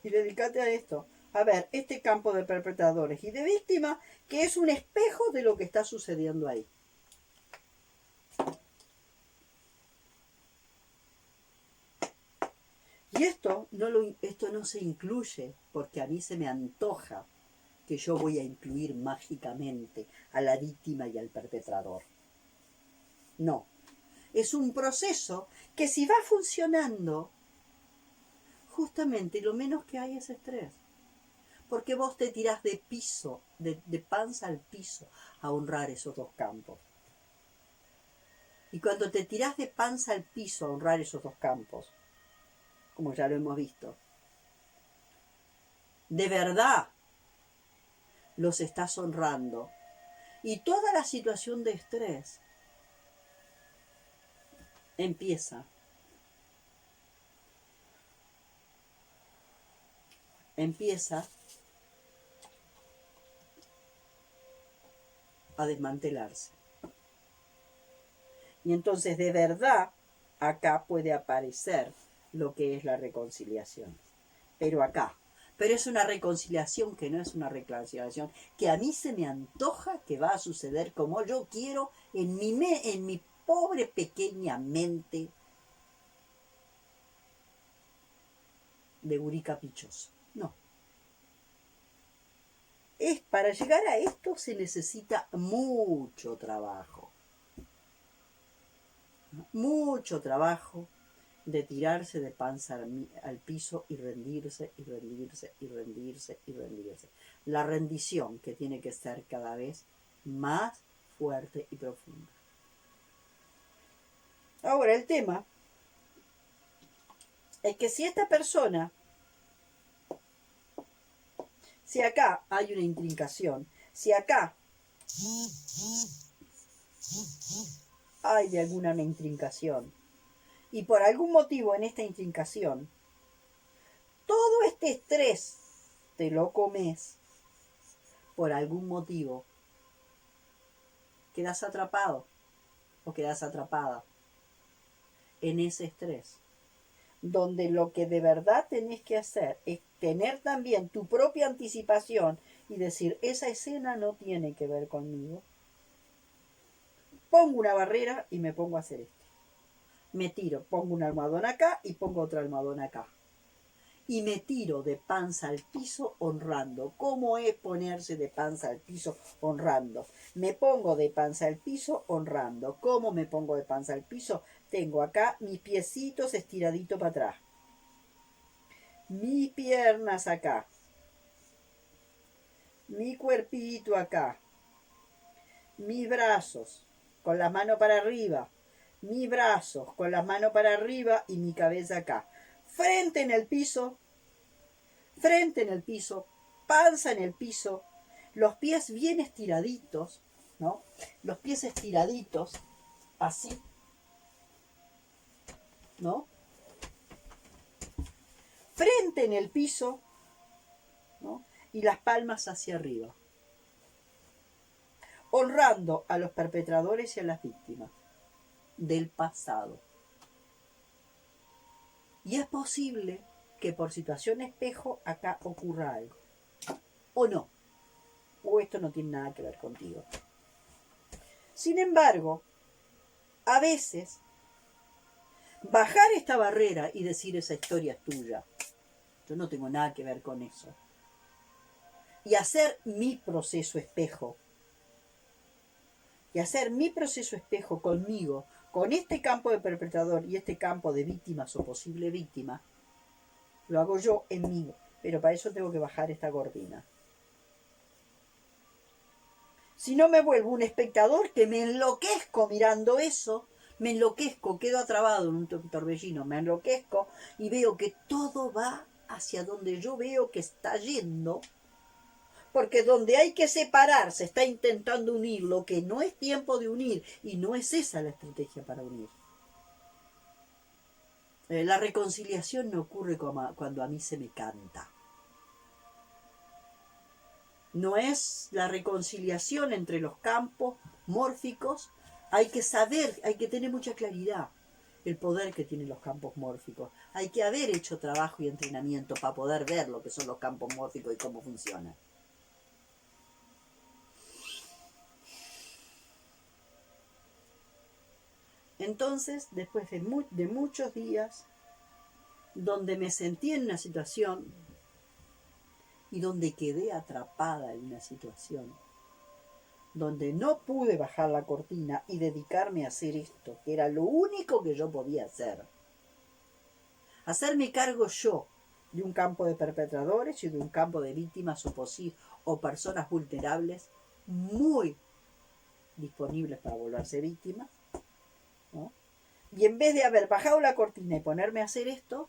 Y dedícate a esto. A ver, este campo de perpetradores y de víctimas, que es un espejo de lo que está sucediendo ahí. Y esto no se incluye porque a mí se me antoja que yo voy a incluir mágicamente a la víctima y al perpetrador. No. Es un proceso que si va funcionando, justamente lo menos que hay es estrés. Porque vos te tirás de piso, de panza al piso, a honrar esos dos campos. Y cuando te tirás de panza al piso a honrar esos dos campos, como ya lo hemos visto, de verdad los estás honrando. Y toda la situación de estrés empieza a desmantelarse. Y entonces de verdad acá puede aparecer lo que es la reconciliación. Pero acá. Pero es una reconciliación que no es una reconciliación que a mí se me antoja que va a suceder como yo quiero en mi pobre pequeña mente de gurí caprichoso. No. Para llegar a esto se necesita mucho trabajo. Mucho trabajo de tirarse de panza al piso y rendirse, y rendirse, y rendirse, y rendirse. La rendición que tiene que ser cada vez más fuerte y profunda. Ahora, el tema es que si esta persona, si acá hay una intrincación, si acá hay alguna intrincación, y por algún motivo en esta intrincación, todo este estrés te lo comes, por algún motivo, quedas atrapado o quedas atrapada en ese estrés, donde lo que de verdad tenés que hacer es tener también tu propia anticipación y decir, esa escena no tiene que ver conmigo. Pongo una barrera y me pongo a hacer esto. Me tiro, pongo un almohadón acá y pongo otro almohadón acá. Y me tiro de panza al piso honrando. ¿Cómo es ponerse de panza al piso honrando? Me pongo de panza al piso honrando. ¿Cómo me pongo de panza al piso? Tengo acá mis piecitos estiraditos para atrás. Mis piernas acá. Mi cuerpito acá. Mis brazos con las manos para arriba. Mis brazos con las manos para arriba y mi cabeza acá. Frente en el piso, panza en el piso, los pies bien estiraditos, ¿no? Los pies estiraditos, así, ¿no? Frente en el piso, ¿no? Y las palmas hacia arriba. Honrando a los perpetradores y a las víctimas del pasado. Y es posible que por situación espejo acá ocurra algo. O no. O esto no tiene nada que ver contigo. Sin embargo, a veces, bajar esta barrera y decir esa historia es tuya. Yo no tengo nada que ver con eso. Y hacer mi proceso espejo. Y hacer mi proceso espejo conmigo, con este campo de perpetrador y este campo de víctimas o posible víctima, lo hago yo en mí. Pero para eso tengo que bajar esta cortina. Si no me vuelvo un espectador que me enloquezco mirando eso, me enloquezco, quedo atrapado en un torbellino, me enloquezco y veo que todo va hacia donde yo veo que está yendo, porque donde hay que separar se está intentando unir lo que no es tiempo de unir y no es esa la estrategia para unir. La reconciliación no ocurre cuando a mí se me canta. No es la reconciliación entre los campos mórficos. Hay que saber, hay que tener mucha claridad el poder que tienen los campos mórficos. Hay que haber hecho trabajo y entrenamiento para poder ver lo que son los campos mórficos y cómo funcionan. Entonces, después de muchos días, donde me sentí en una situación y donde quedé atrapada en una situación, donde no pude bajar la cortina y dedicarme a hacer esto, que era lo único que yo podía hacer. Hacerme cargo yo de un campo de perpetradores y de un campo de víctimas o personas vulnerables muy disponibles para volverse víctimas, ¿no? Y en vez de haber bajado la cortina y ponerme a hacer esto,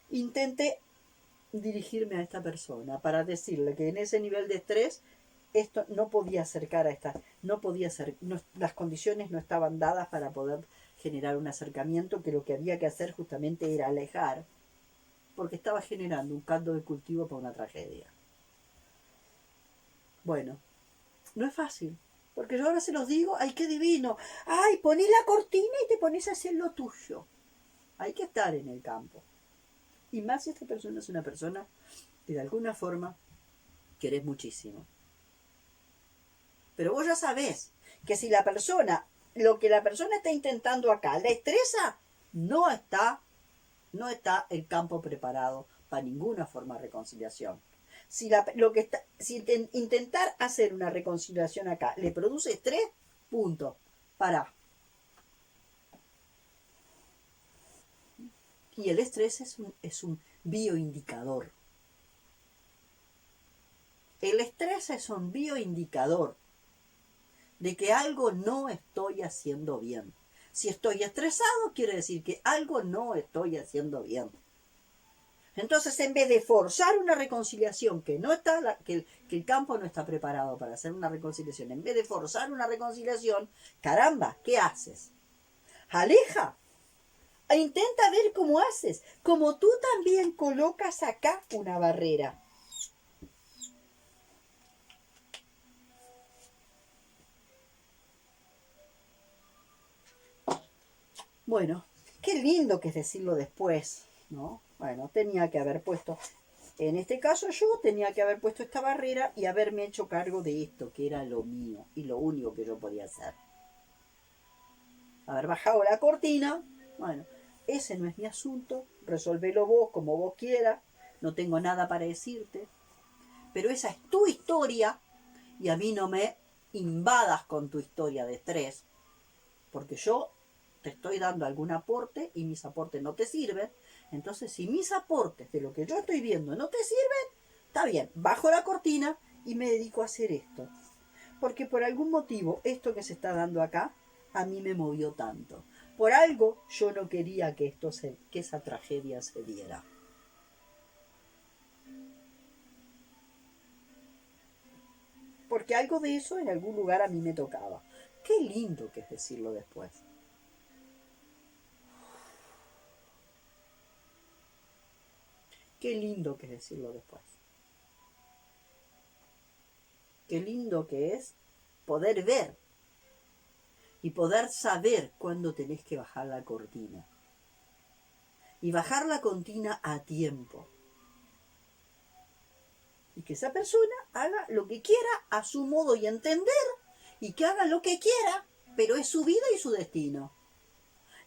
intenté dirigirme a esta persona para decirle que en ese nivel de estrés esto no podía acercar a esta, no podía ser, no, las condiciones no estaban dadas para poder generar un acercamiento, que lo que había que hacer justamente era alejar, porque estaba generando un caldo de cultivo para una tragedia. Bueno, no es fácil, porque yo ahora se los digo, ay, qué divino, ay, ponés la cortina y te pones a hacer lo tuyo. Hay que estar en el campo. Y más si esta persona es una persona que de alguna forma querés muchísimo. Pero vos ya sabés que si la persona, lo que la persona está intentando acá, la estresa, no está el campo preparado para ninguna forma de reconciliación. Si, intentar hacer una reconciliación acá le produce estrés, punto. Pará. Y el estrés es un bioindicador. El estrés es un bioindicador de que algo no estoy haciendo bien. Si estoy estresado, quiere decir que algo no estoy haciendo bien. Entonces, en vez de forzar una reconciliación que no está, que el campo no está preparado para hacer una reconciliación, en vez de forzar una reconciliación, caramba, ¿qué haces? Aleja. E intenta ver cómo haces. Como tú también colocas acá una barrera. Bueno, qué lindo que es decirlo después, ¿no? Bueno, tenía que haber puesto, en este caso yo tenía que haber puesto esta barrera y haberme hecho cargo de esto, que era lo mío y lo único que yo podía hacer. Haber bajado la cortina, bueno, ese no es mi asunto, resolvelo vos como vos quieras, no tengo nada para decirte, pero esa es tu historia y a mí no me invadas con tu historia de estrés, porque yo te estoy dando algún aporte y mis aportes no te sirven. Entonces, si mis aportes de lo que yo estoy viendo no te sirven, está bien, bajo la cortina y me dedico a hacer esto. Porque por algún motivo, esto que se está dando acá, a mí me movió tanto. Por algo yo no quería que esa tragedia se diera. Porque algo de eso en algún lugar a mí me tocaba. Qué lindo que es decirlo después. Qué lindo que es decirlo después. Qué lindo que es poder ver y poder saber cuándo tenés que bajar la cortina. Y bajar la cortina a tiempo. Y que esa persona haga lo que quiera a su modo y entender, y que haga lo que quiera, pero es su vida y su destino.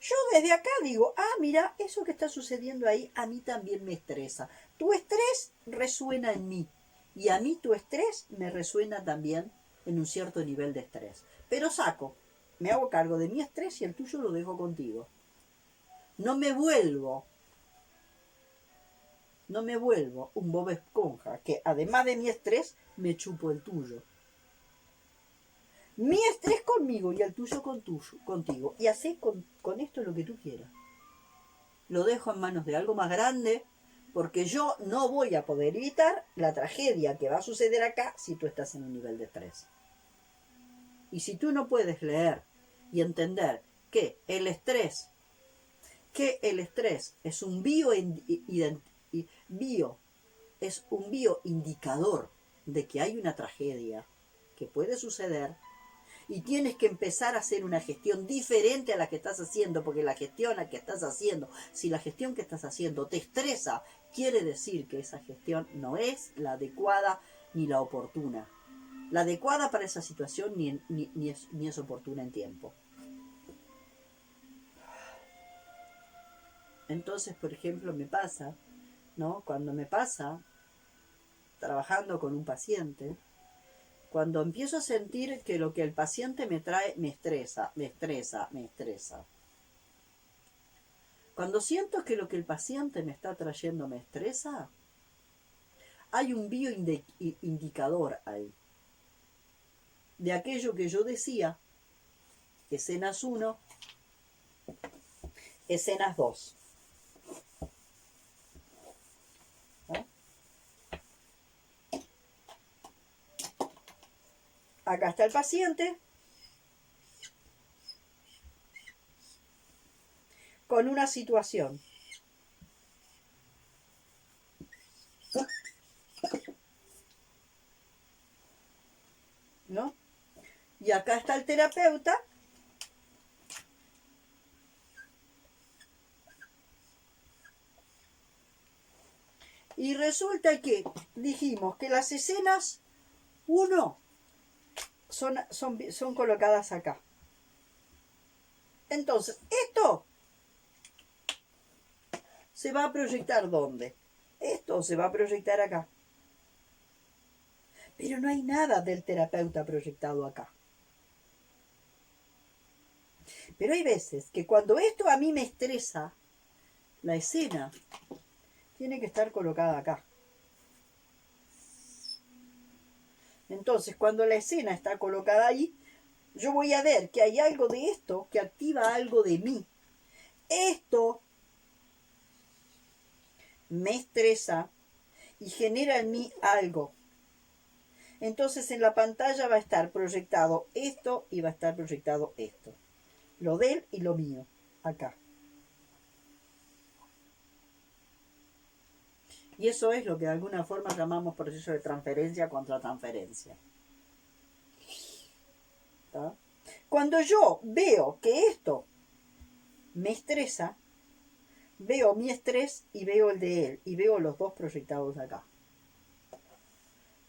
Yo desde acá digo, mira, eso que está sucediendo ahí a mí también me estresa. Tu estrés resuena en mí y a mí tu estrés me resuena también en un cierto nivel de estrés. Pero me hago cargo de mi estrés y el tuyo lo dejo contigo. No me vuelvo un Bob Esponja que además de mi estrés me chupo el tuyo. Mi estrés conmigo y el tuyo contigo. Y hacé con esto lo que tú quieras. Lo dejo en manos de algo más grande, porque yo no voy a poder evitar la tragedia que va a suceder acá si tú estás en un nivel de estrés. Y si tú no puedes leer y entender que el estrés es un bioindicador de que hay una tragedia que puede suceder, y tienes que empezar a hacer una gestión diferente a la que estás haciendo, porque la gestión que estás haciendo, si la gestión que estás haciendo te estresa, quiere decir que esa gestión no es la adecuada ni la oportuna. La adecuada para esa situación ni es oportuna en tiempo. Entonces, por ejemplo, me pasa, ¿no? Cuando me pasa trabajando con un paciente, cuando empiezo a sentir que lo que el paciente me trae me estresa. Cuando siento que lo que el paciente me está trayendo me estresa, hay un bioindicador ahí. De aquello que yo decía, escenas 1, escenas 2. ¿No? Acá está el paciente con una situación. ¿No? Y acá está el terapeuta y resulta que dijimos que las escenas, uno, son colocadas acá. Entonces, esto se va a proyectar ¿dónde? Esto se va a proyectar acá. Pero no hay nada del terapeuta proyectado acá. Pero hay veces que cuando esto a mí me estresa, la escena tiene que estar colocada acá. Entonces, cuando la escena está colocada ahí, yo voy a ver que hay algo de esto que activa algo de mí. Esto me estresa y genera en mí algo. Entonces en la pantalla va a estar proyectado esto y va a estar proyectado esto. Lo de él y lo mío, acá. Y eso es lo que de alguna forma llamamos proceso de transferencia contra transferencia. ¿Tá? Cuando yo veo que esto me estresa, veo mi estrés y veo el de él, y veo los dos proyectados acá.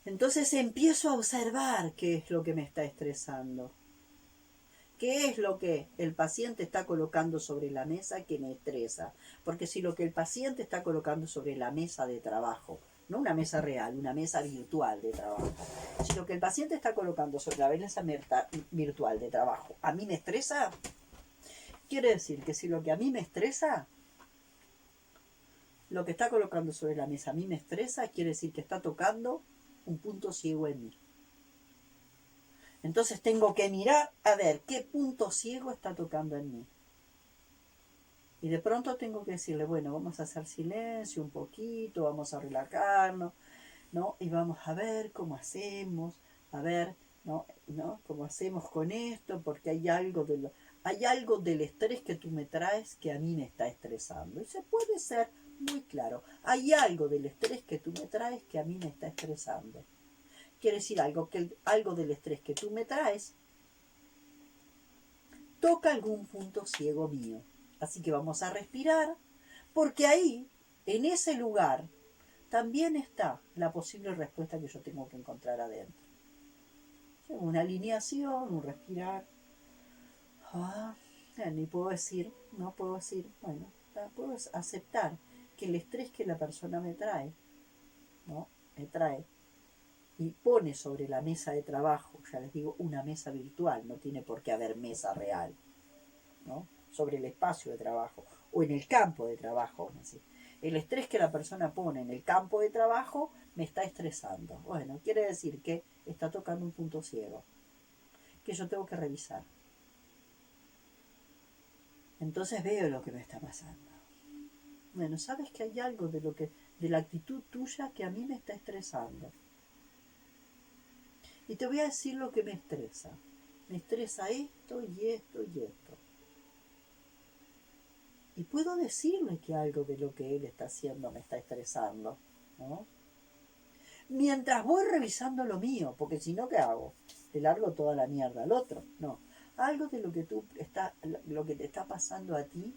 Entonces empiezo a observar qué es lo que me está estresando. ¿Qué es lo que el paciente está colocando sobre la mesa que me estresa? Porque si lo que el paciente está colocando sobre la mesa de trabajo, no una mesa real, una mesa virtual de trabajo, si lo que el paciente está colocando sobre la mesa virtual de trabajo a mí me estresa, quiere decir que si lo que a mí me estresa, lo que está colocando sobre la mesa a mí me estresa, quiere decir que está tocando un punto ciego en mí. Entonces tengo que mirar a ver qué punto ciego está tocando en mí. Y de pronto tengo que decirle, bueno, vamos a hacer silencio un poquito, vamos a relajarnos, ¿no? Y vamos a ver cómo hacemos, a ver, ¿no? ¿Cómo hacemos con esto? Porque hay algo del estrés que tú me traes que a mí me está estresando. Y se puede ser muy claro. Hay algo del estrés que tú me traes que a mí me está estresando. Quiere decir algo del estrés que tú me traes toca algún punto ciego mío. Así que vamos a respirar, porque ahí, en ese lugar, también está la posible respuesta que yo tengo que encontrar adentro. Una alineación, un respirar. Y puedo decir, bueno, puedo aceptar que el estrés que la persona me trae, ¿no? Me trae y pone sobre la mesa de trabajo, ya les digo, una mesa virtual, no tiene por qué haber mesa real, ¿no? Sobre el espacio de trabajo o en el campo de trabajo. El estrés que la persona pone en el campo de trabajo me está estresando. Bueno, quiere decir que está tocando un punto ciego, que yo tengo que revisar. Entonces veo lo que me está pasando. Bueno, sabes que hay algo de la actitud tuya que a mí me está estresando. Y te voy a decir lo que me estresa. Me estresa esto y esto y esto. Y puedo decirle que algo de lo que él está haciendo me está estresando, ¿no? Mientras voy revisando lo mío, porque si no, ¿qué hago? Le largo toda la mierda al otro. No. Algo de lo que lo que te está pasando a ti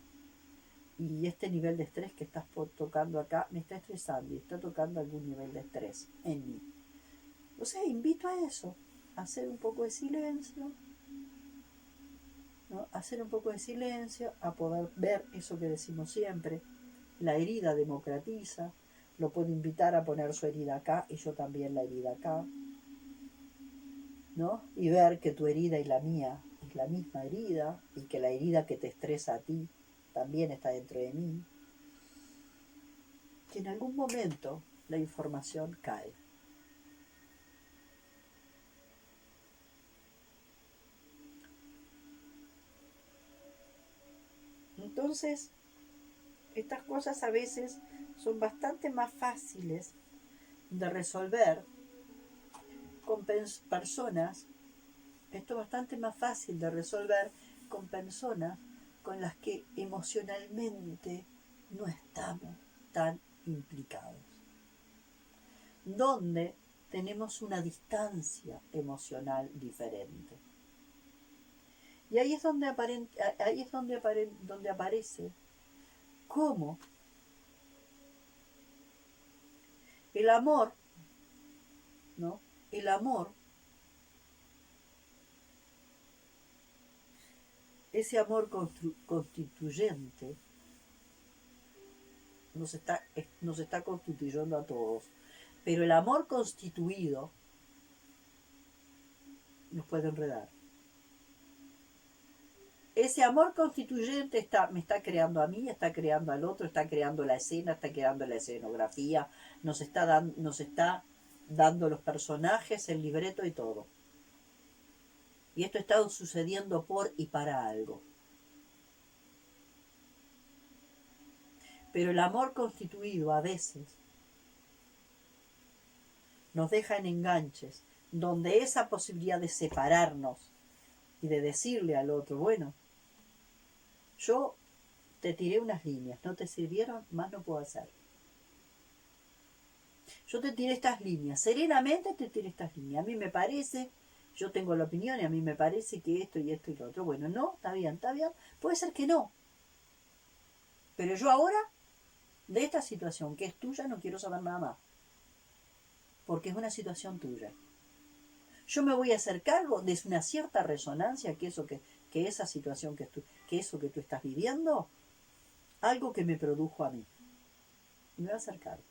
y este nivel de estrés que estás tocando acá me está estresando y está tocando algún nivel de estrés en mí. O sea, invito a eso, a hacer un poco de silencio, ¿no? Hacer un poco de silencio, a poder ver eso que decimos siempre. La herida democratiza, lo puedo invitar a poner su herida acá y yo también la herida acá, ¿no? Y ver que tu herida y la mía es la misma herida y que la herida que te estresa a ti también está dentro de mí. Que en algún momento la información cae. Entonces, estas cosas a veces son bastante más fáciles de resolver con personas Esto es bastante más fácil de resolver con personas con las que emocionalmente no estamos tan implicados, donde tenemos una distancia emocional diferente. Y ahí es donde, donde aparece cómo el amor, ¿no? El amor, ese amor constituyente, nos está constituyendo a todos. Pero el amor constituido nos puede enredar. Ese amor constituyente me está creando a mí, está creando al otro, está creando la escena, está creando la escenografía, nos está dando los personajes, el libreto y todo. Y esto está sucediendo por y para algo. Pero el amor constituido a veces nos deja en enganches, donde esa posibilidad de separarnos y de decirle al otro, bueno, yo te tiré unas líneas, no te sirvieron, más no puedo hacer. Yo te tiré estas líneas, serenamente te tiré estas líneas. A mí me parece, yo tengo la opinión y a mí me parece que esto y esto y lo otro. Bueno, no, está bien, puede ser que no. Pero yo ahora, de esta situación que es tuya, no quiero saber nada más. Porque es una situación tuya. Yo me voy a hacer cargo de una cierta resonancia que esa situación que eso que tú estás viviendo, algo que me produjo a mí. Me voy a hacer cargo.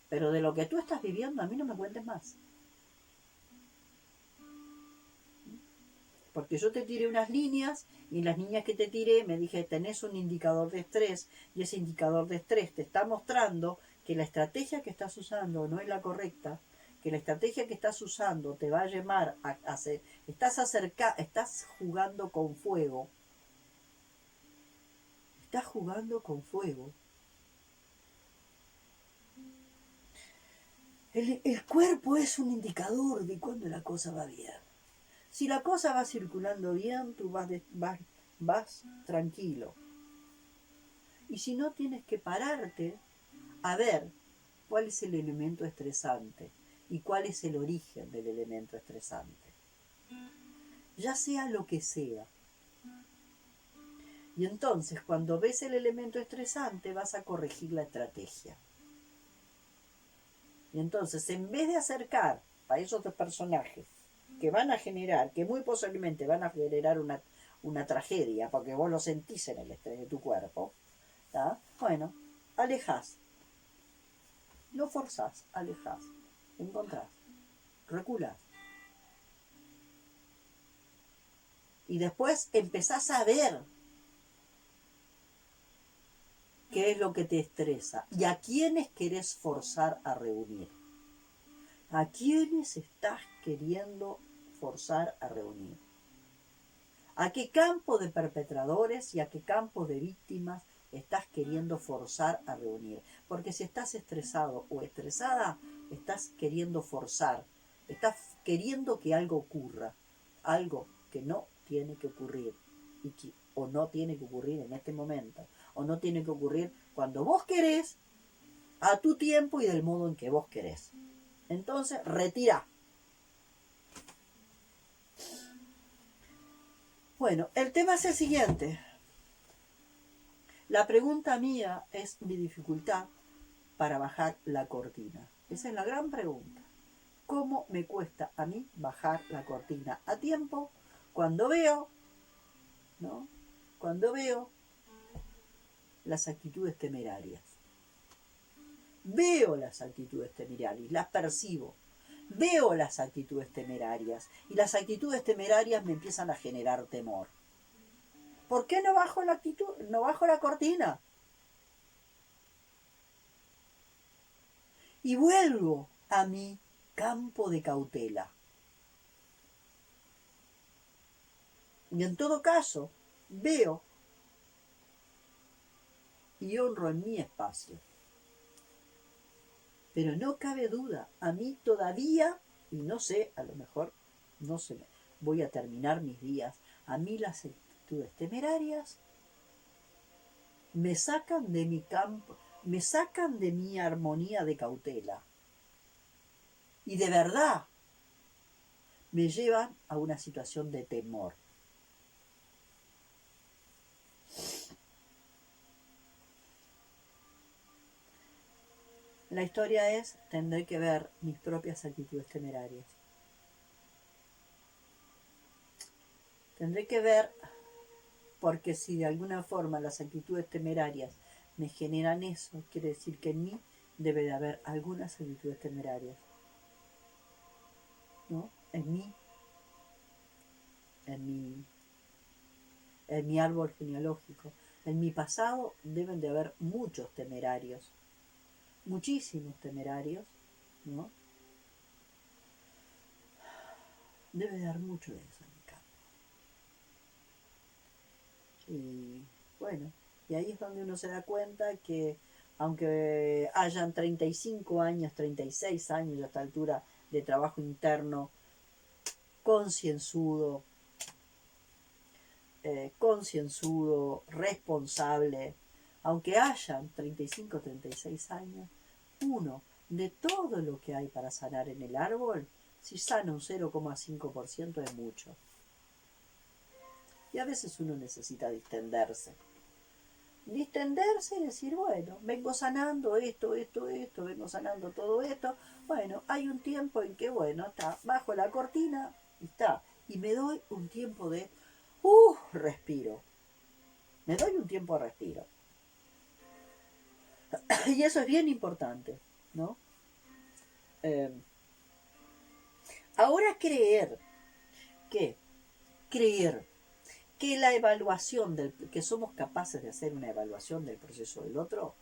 Pero de lo que tú estás viviendo, a mí no me cuentes más. Porque yo te tiré unas líneas y las líneas que te tiré me dije, tenés un indicador de estrés y ese indicador de estrés te está mostrando que la estrategia que estás usando no es la correcta, que la estrategia que estás usando te va a llevar a hacer, estás jugando con fuego. Estás jugando con fuego. El cuerpo es un indicador de cuando la cosa va bien. Si la cosa va circulando bien, tú vas tranquilo. Y si no, tienes que pararte a ver cuál es el elemento estresante y cuál es el origen del elemento estresante. Ya sea lo que sea. Y entonces, cuando ves el elemento estresante, vas a corregir la estrategia. Y entonces, en vez de acercar a esos dos personajes que van a generar, que muy posiblemente van a generar una tragedia, porque vos lo sentís en el estrés de tu cuerpo, ¿tá? Bueno, alejás. No forzás, alejás. Encontrás. Reculás. Y después empezás a ver qué es lo que te estresa y a quiénes querés forzar a reunir. ¿A quiénes estás queriendo forzar a reunir? ¿A qué campo de perpetradores y a qué campo de víctimas estás queriendo forzar a reunir? Porque si estás estresado o estresada, estás queriendo forzar, estás queriendo que algo ocurra, algo que no tiene que ocurrir o no tiene que ocurrir en este momento, o no tiene que ocurrir cuando vos querés, a tu tiempo y del modo en que vos querés. Entonces, retira. Bueno, el tema es el siguiente. La pregunta mía es mi dificultad para bajar la cortina. Esa es la gran pregunta. ¿Cómo me cuesta a mí bajar la cortina a tiempo cuando veo, ¿no? Cuando veo las actitudes temerarias. Veo las actitudes temerarias, las percibo. Veo las actitudes temerarias y las actitudes temerarias me empiezan a generar temor. ¿Por qué no bajo la actitud, no bajo la cortina? Y vuelvo a mi campo de cautela. Y en todo caso, veo y honro en mi espacio. Pero no cabe duda, a mí todavía, y no sé, a lo mejor no se me, voy a terminar mis días. A mí las actitudes temerarias me sacan de mi campo, me sacan de mi armonía de cautela. Y de verdad me llevan a una situación de temor. La historia es, tendré que ver mis propias actitudes temerarias. Tendré que ver, porque si de alguna forma las actitudes temerarias me generan eso, quiere decir que en mí debe de haber algunas actitudes temerarias, ¿no? En mi árbol genealógico, en mi pasado deben de haber muchos temerarios, muchísimos temerarios, ¿no? Debe de haber mucho de eso en mi campo. Y bueno, y ahí es donde uno se da cuenta que aunque hayan 35 años, 36 años a esta altura de trabajo interno, concienzudo, responsable, aunque hayan 35, 36 años, uno de todo lo que hay para sanar en el árbol, si sana un 0,5% es mucho. Y a veces uno necesita distenderse. Distenderse y decir, bueno, vengo sanando esto, vengo sanando todo esto. Bueno, hay un tiempo en que, bueno, está, bajo la cortina y está. Y me doy un tiempo de, respiro. Me doy un tiempo de respiro. Y eso es bien importante, ¿no? Ahora creer que la evaluación que somos capaces de hacer una evaluación del proceso del otro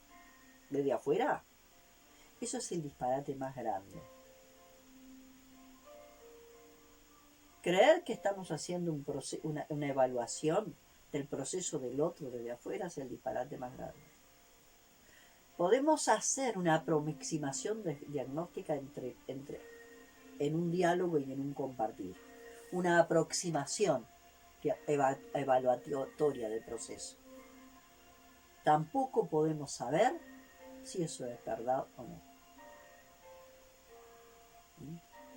desde afuera, eso es el disparate más grande. Creer que estamos haciendo una evaluación del proceso del otro desde afuera es el disparate más grande. Podemos hacer una aproximación diagnóstica en un diálogo y en un compartir. Una aproximación evaluatoria del proceso. Tampoco podemos saber si eso es verdad o no.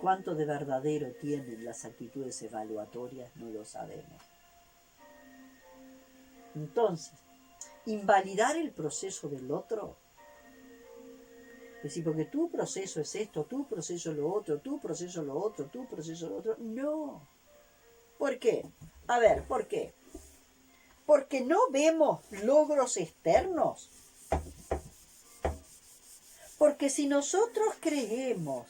¿Cuánto de verdadero tienen las actitudes evaluatorias? No lo sabemos. Entonces, invalidar el proceso del otro, es decir, porque tu proceso es esto, tu proceso es lo otro, tu proceso es lo otro, tu proceso es lo otro, no. ¿Por qué? A ver, ¿por qué? Porque no vemos logros externos. Porque si nosotros creemos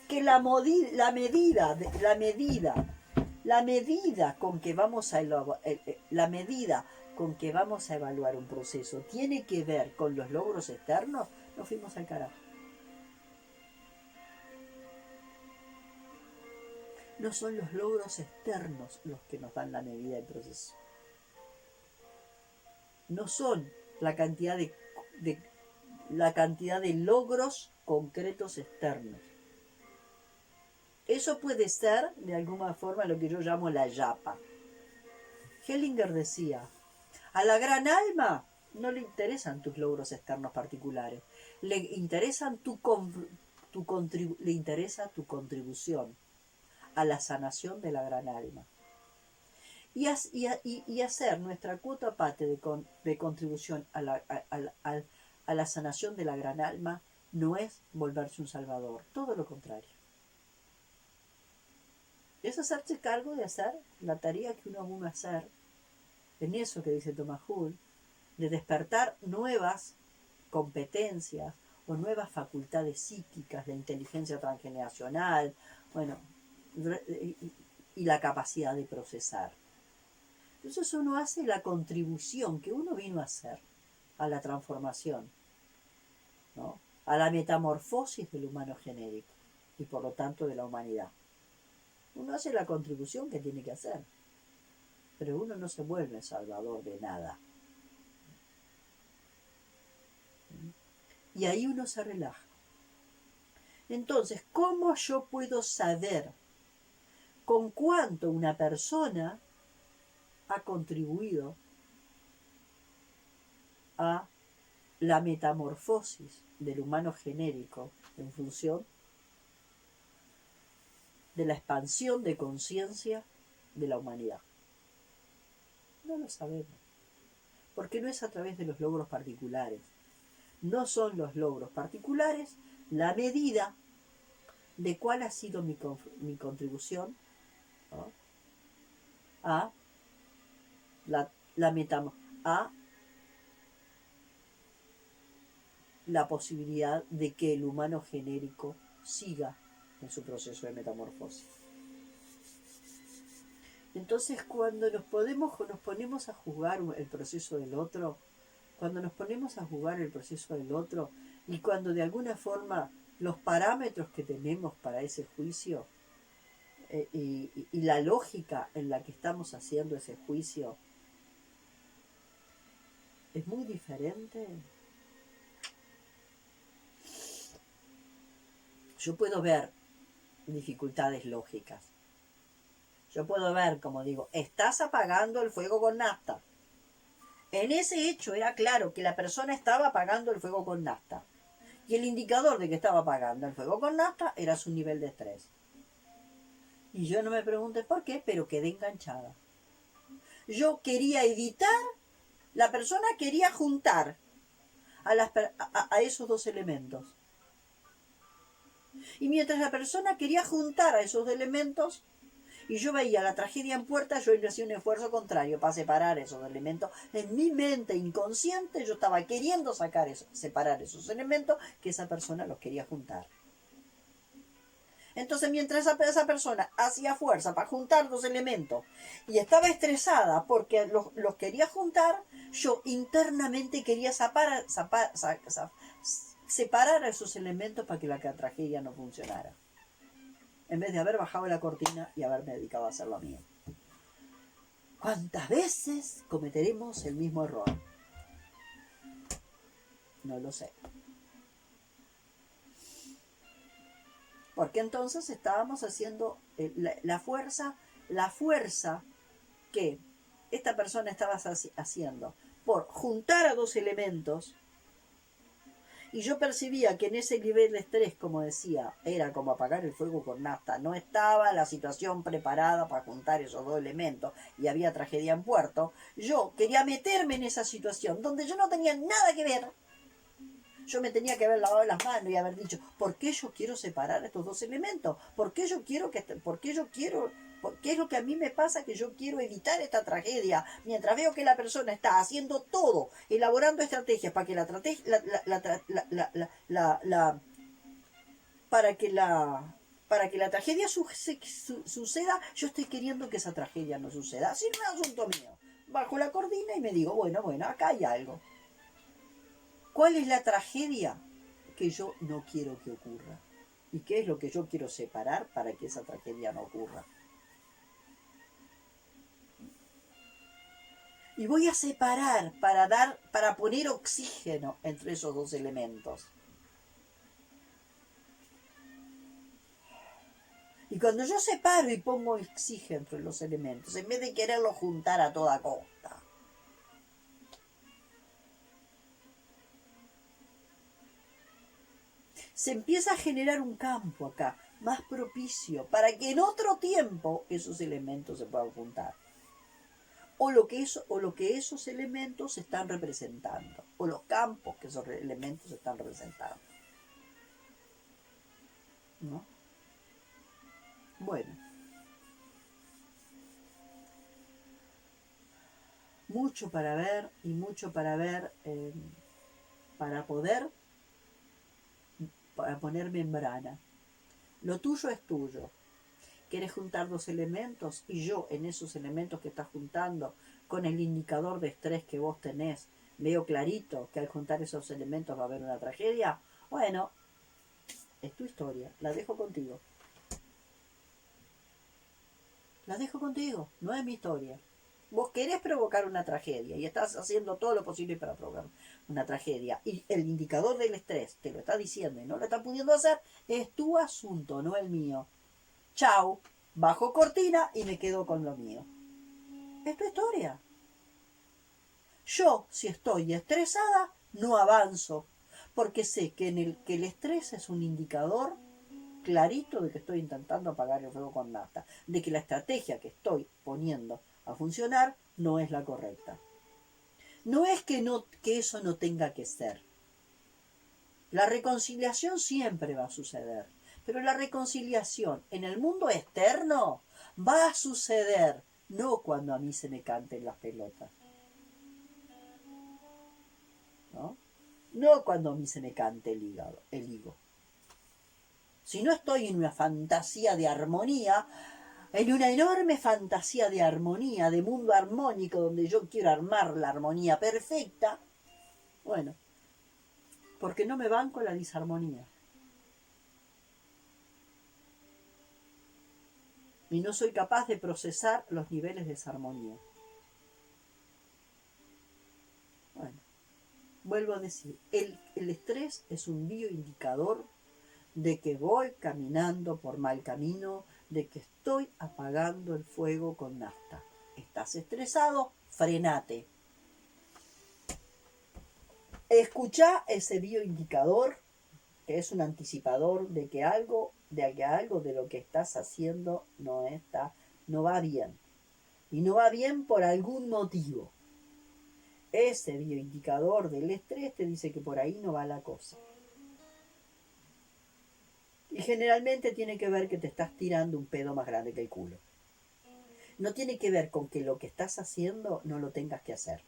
que la medida con que vamos a evaluar un proceso tiene que ver con los logros externos, nos fuimos al carajo. No son los logros externos los que nos dan la medida del proceso. No son la cantidad de logros concretos externos. Eso puede ser, de alguna forma, lo que yo llamo la yapa. Hellinger decía, a la gran alma no le interesan tus logros externos particulares, le interesa tu contribución a la sanación de la gran alma. Y hacer nuestra cuota parte de contribución a la sanación de la gran alma no es volverse un salvador, todo lo contrario. Es hacerse cargo de hacer la tarea que uno va a hacer, en eso que dice Thomas Hull, de despertar nuevas competencias o nuevas facultades psíquicas, de inteligencia transgeneracional, bueno, y la capacidad de procesar. Entonces uno hace la contribución que uno vino a hacer a la transformación, ¿no? A la metamorfosis del humano genérico y por lo tanto de la humanidad. Uno hace la contribución que tiene que hacer, pero uno no se vuelve salvador de nada. Y ahí uno se relaja. Entonces, ¿cómo yo puedo saber con cuánto una persona ha contribuido a la metamorfosis del humano genérico en función de la expansión de conciencia de la humanidad? No lo sabemos, porque no es a través de los logros particulares. No son los logros particulares la medida de cuál ha sido mi contribución, ¿no?, a a la posibilidad de que el humano genérico siga en su proceso de metamorfosis. Entonces, cuando nos ponemos a juzgar el proceso del otro, y cuando de alguna forma los parámetros que tenemos para ese juicio y la lógica en la que estamos haciendo ese juicio es muy diferente, yo puedo ver dificultades lógicas. Yo puedo ver, como digo, estás apagando el fuego con nafta. En ese hecho era claro que la persona estaba apagando el fuego con nafta. Y el indicador de que estaba apagando el fuego con nafta era su nivel de estrés. Y yo no me pregunté por qué, pero quedé enganchada. Yo quería evitar, la persona quería juntar a esos dos elementos. Y mientras la persona quería juntar a esos elementos, y yo veía la tragedia en puerta, yo hacía un esfuerzo contrario para separar esos elementos. En mi mente inconsciente yo estaba queriendo separar esos elementos que esa persona los quería juntar. Entonces, mientras esa persona hacía fuerza para juntar dos elementos y estaba estresada porque los quería juntar, yo internamente quería separar esos elementos para que la tragedia no funcionara, en vez de haber bajado la cortina y haberme dedicado a hacer lo mío. ¿Cuántas veces cometeremos el mismo error? No lo sé. Porque entonces estábamos haciendo la fuerza que esta persona estaba haciendo por juntar a dos elementos. Y yo percibía que en ese nivel de estrés, como decía, era como apagar el fuego con nafta. No estaba la situación preparada para juntar esos dos elementos y había tragedia en puerto. Yo quería meterme en esa situación donde yo no tenía nada que ver. Yo me tenía que haber lavado las manos y haber dicho, ¿por qué yo quiero separar estos dos elementos? ¿Por qué qué es lo que a mí me pasa que yo quiero evitar esta tragedia? Mientras veo que la persona está haciendo todo, elaborando estrategias para que para que la tragedia suceda, yo estoy queriendo que esa tragedia no suceda. Así no es asunto mío. Bajo la cortina y me digo, bueno, acá hay algo. ¿Cuál es la tragedia que yo no quiero que ocurra? ¿Y qué es lo que yo quiero separar para que esa tragedia no ocurra? Y voy a separar para poner oxígeno entre esos dos elementos. Y cuando yo separo y pongo oxígeno entre los elementos, en vez de quererlo juntar a toda costa, se empieza a generar un campo acá más propicio para que en otro tiempo esos elementos se puedan juntar. O lo que esos elementos están representando, o los campos que esos elementos están representando, ¿no? Bueno, mucho para ver y mucho para ver para poner membrana. Lo tuyo es tuyo. ¿Quieres juntar dos elementos? Y yo en esos elementos que estás juntando, con el indicador de estrés que vos tenés, veo clarito que al juntar esos elementos va a haber una tragedia. Bueno, es tu historia, la dejo contigo. La dejo contigo, no es mi historia. Vos querés provocar una tragedia y estás haciendo todo lo posible para provocar una tragedia y el indicador del estrés te lo está diciendo y no lo está pudiendo hacer, es tu asunto, no el mío. Chau, bajo cortina y me quedo con lo mío. Es tu historia. Yo, si estoy estresada, no avanzo, porque sé que el estrés es un indicador clarito de que estoy intentando apagar el fuego con nafta, de que la estrategia que estoy poniendo a funcionar no es la correcta. No es que eso no tenga que ser. La reconciliación siempre va a suceder, pero la reconciliación en el mundo externo va a suceder, no cuando a mí se me canten las pelotas, ¿no? No cuando a mí se me cante el higo. Si no estoy en una fantasía de armonía, en una enorme fantasía de armonía, de mundo armónico, donde yo quiero armar la armonía perfecta, bueno, porque no me banco la disarmonía. Y no soy capaz de procesar los niveles de desarmonía. Bueno, vuelvo a decir, el estrés es un bioindicador de que voy caminando por mal camino, de que estoy apagando el fuego con nafta. ¿Estás estresado? Frenate. Escuchá ese bioindicador, que es un anticipador de que algo de lo que estás haciendo no va bien. Y no va bien por algún motivo. Ese bioindicador del estrés te dice que por ahí no va la cosa. Y generalmente tiene que ver que te estás tirando un pedo más grande que el culo. No tiene que ver con que lo que estás haciendo no lo tengas que hacer,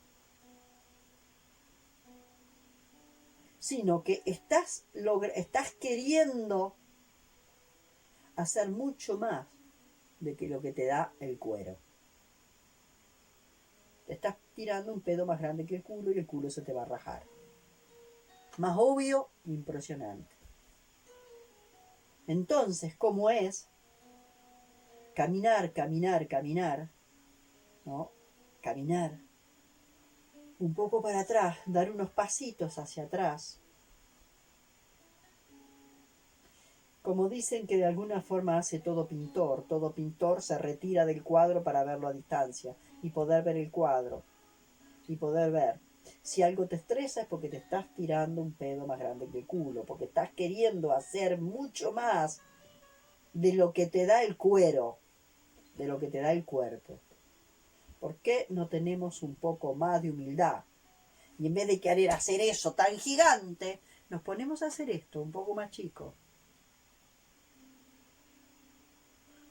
sino que estás queriendo hacer mucho más de que lo que te da el cuero. Te estás tirando un pedo más grande que el culo y el culo se te va a rajar. Más obvio, impresionante. Entonces, ¿cómo es? Caminar, ¿no? Caminar un poco para atrás, dar unos pasitos hacia atrás. Como dicen que de alguna forma hace todo pintor se retira del cuadro para verlo a distancia y poder ver el cuadro y poder ver. Si algo te estresa es porque te estás tirando un pedo más grande que el culo, porque estás queriendo hacer mucho más de lo que te da el cuero, de lo que te da el cuerpo. ¿Por qué no tenemos un poco más de humildad? Y en vez de querer hacer eso tan gigante, nos ponemos a hacer esto un poco más chico.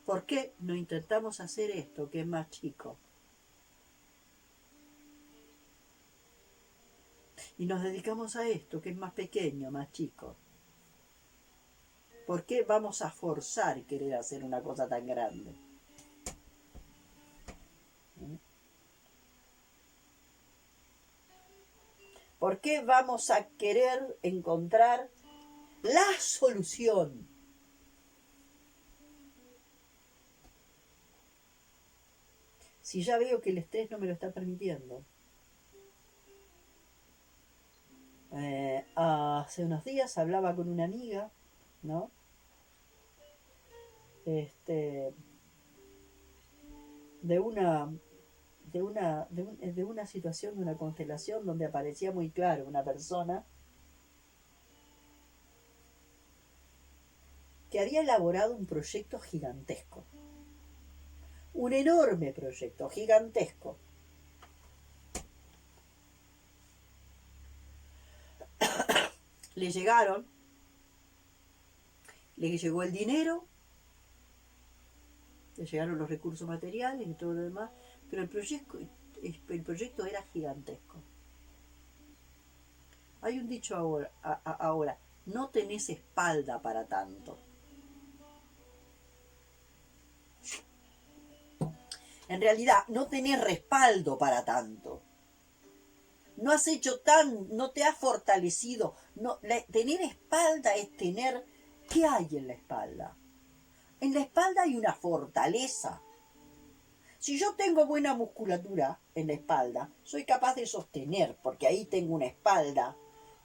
¿Por qué no intentamos hacer esto que es más chico? Y nos dedicamos a esto que es más pequeño, más chico. ¿Por qué vamos a forzar querer hacer una cosa tan grande? ¿Por qué vamos a querer encontrar la solución? Si ya veo que el estrés no me lo está permitiendo. Hace unos días hablaba con una amiga, ¿no? De una situación, de una constelación donde aparecía muy claro una persona que había elaborado un proyecto gigantesco, un enorme proyecto gigantesco. Le llegó el dinero, le llegaron los recursos materiales y todo lo demás, pero el proyecto era gigantesco. Hay un dicho ahora, no tenés espalda para tanto. En realidad, no tenés respaldo para tanto. No has hecho no te has fortalecido. Tener espalda es tener... ¿Qué hay en la espalda? En la espalda hay una fortaleza. Si yo tengo buena musculatura en la espalda, soy capaz de sostener, porque ahí tengo una espalda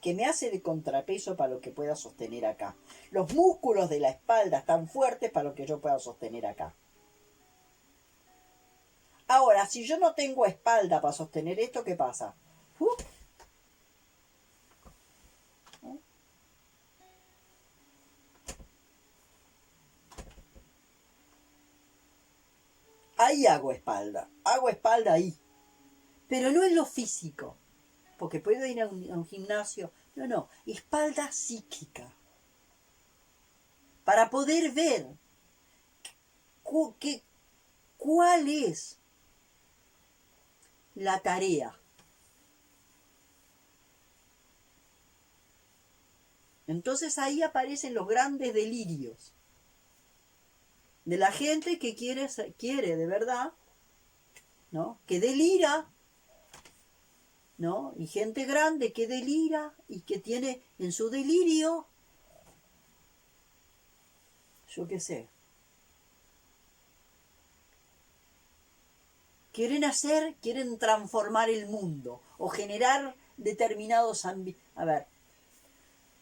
que me hace de contrapeso para lo que pueda sostener acá. Los músculos de la espalda están fuertes para lo que yo pueda sostener acá. Ahora, si yo no tengo espalda para sostener esto, ¿qué pasa? Ahí hago espalda ahí, pero no en lo físico, porque puedo ir a un gimnasio, no, espalda psíquica, para poder ver cuál es la tarea. Entonces ahí aparecen los grandes delirios de la gente que quiere de verdad, ¿no? Que delira, ¿no? Y gente grande que delira y que tiene en su delirio, yo qué sé, quieren transformar el mundo o generar determinados ambientes. A ver,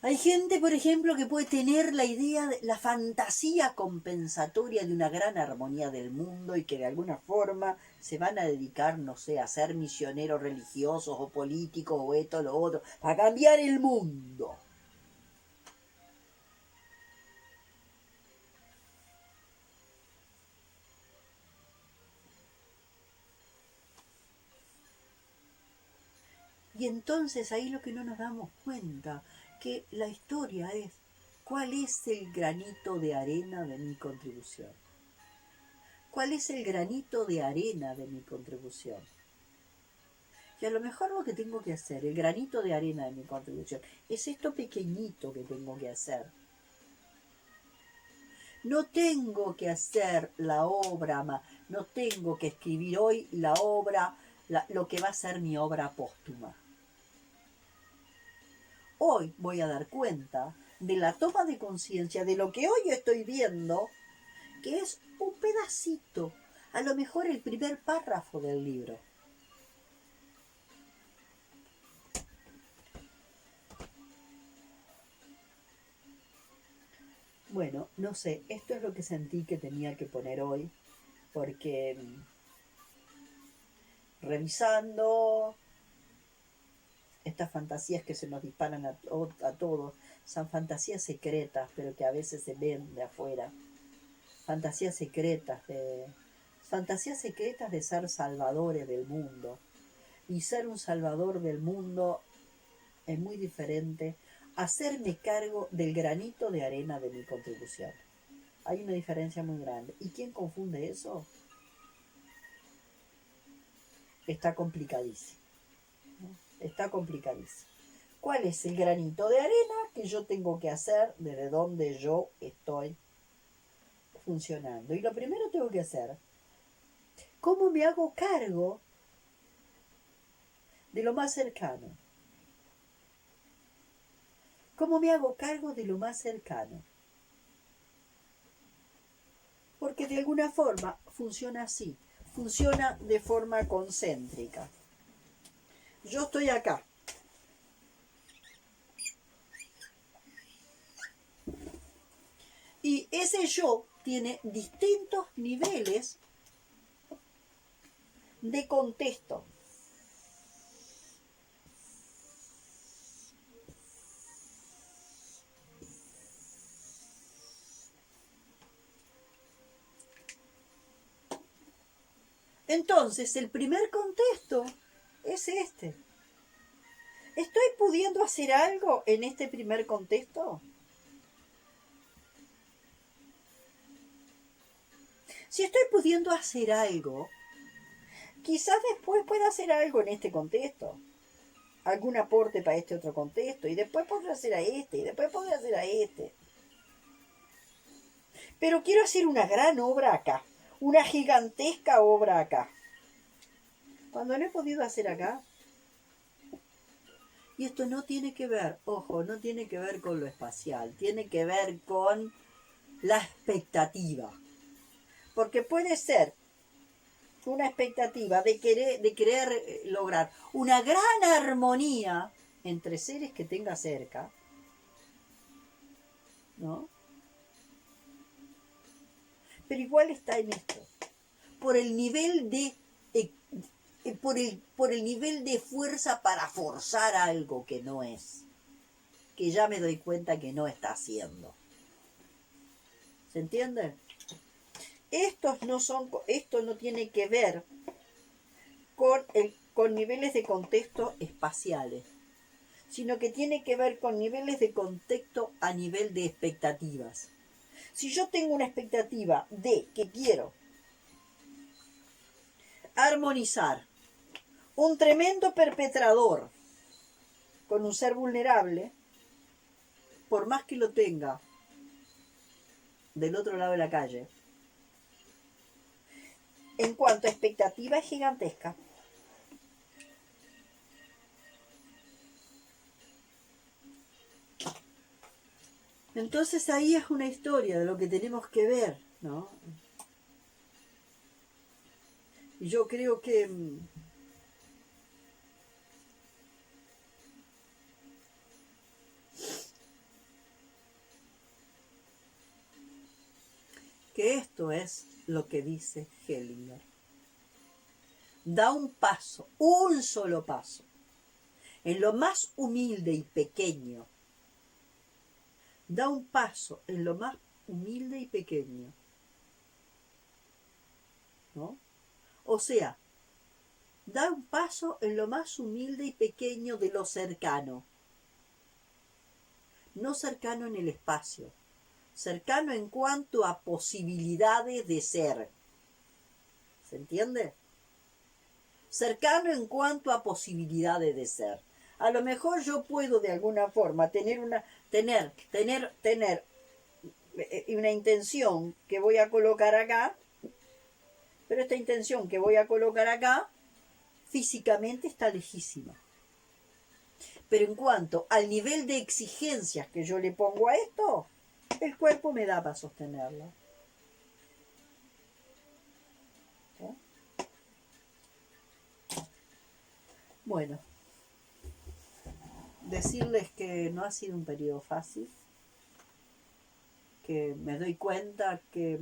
hay gente, por ejemplo, que puede tener la idea, la fantasía compensatoria de una gran armonía del mundo y que de alguna forma se van a dedicar, no sé, a ser misioneros religiosos o políticos o esto o lo otro, para cambiar el mundo. Y entonces ahí lo que no nos damos cuenta, que la historia es, ¿cuál es el granito de arena de mi contribución? ¿Cuál es el granito de arena de mi contribución? Y a lo mejor lo que tengo que hacer, el granito de arena de mi contribución, es esto pequeñito que tengo que hacer. No tengo que hacer la obra, no tengo que escribir hoy la obra, lo que va a ser mi obra póstuma. Hoy voy a dar cuenta de la toma de conciencia de lo que hoy estoy viendo, que es un pedacito, a lo mejor el primer párrafo del libro. Bueno, no sé, esto es lo que sentí que tenía que poner hoy, porque revisando estas fantasías que se nos disparan a todos, son fantasías secretas, pero que a veces se ven de afuera, fantasías secretas de ser salvadores del mundo. Y ser un salvador del mundo es muy diferente a hacerme cargo del granito de arena de mi contribución. Hay una diferencia muy grande. ¿Y quién confunde eso? Está complicadísimo. Está complicadísimo. ¿Cuál es el granito de arena que yo tengo que hacer desde donde yo estoy funcionando? Y lo primero que tengo que hacer, ¿cómo me hago cargo de lo más cercano? ¿Cómo me hago cargo de lo más cercano? Porque de alguna forma funciona así, funciona de forma concéntrica. Yo estoy acá. Y ese yo tiene distintos niveles de contexto. Entonces, el primer contexto es este. ¿Estoy pudiendo hacer algo en este primer contexto? Si estoy pudiendo hacer algo, quizás después pueda hacer algo en este contexto. Algún aporte para este otro contexto. Y después podré hacer a este. Y después podré hacer a este. Pero quiero hacer una gran obra acá. Una gigantesca obra acá. Cuando lo he podido hacer acá. Y esto no tiene que ver, ojo, no tiene que ver con lo espacial. Tiene que ver con la expectativa. Porque puede ser una expectativa de querer lograr una gran armonía entre seres que tenga cerca, ¿no? Pero igual está en esto, por el nivel de por el nivel de fuerza para forzar algo que no es, que ya me doy cuenta que no está haciendo. ¿Se entiende? Esto no tiene que ver con niveles de contexto espaciales, sino que tiene que ver con niveles de contexto a nivel de expectativas. Si yo tengo una expectativa de que quiero armonizar un tremendo perpetrador con un ser vulnerable, por más que lo tenga del otro lado de la calle, en cuanto a expectativa es gigantesca. Entonces ahí es una historia de lo que tenemos que ver, ¿no? Y yo creo que esto es lo que dice Hellinger. Da un paso, un solo paso, en lo más humilde y pequeño. Da un paso en lo más humilde y pequeño, ¿no? O sea, da un paso en lo más humilde y pequeño de lo cercano. No cercano en el espacio, cercano en cuanto a posibilidades de ser. ¿Se entiende? Cercano en cuanto a posibilidades de ser. A lo mejor yo puedo de alguna forma tener una intención que voy a colocar acá, pero esta intención que voy a colocar acá físicamente está lejísima. Pero en cuanto al nivel de exigencias que yo le pongo a esto, el cuerpo me da para sostenerlo. ¿Sí? Bueno, decirles que no ha sido un periodo fácil, que me doy cuenta que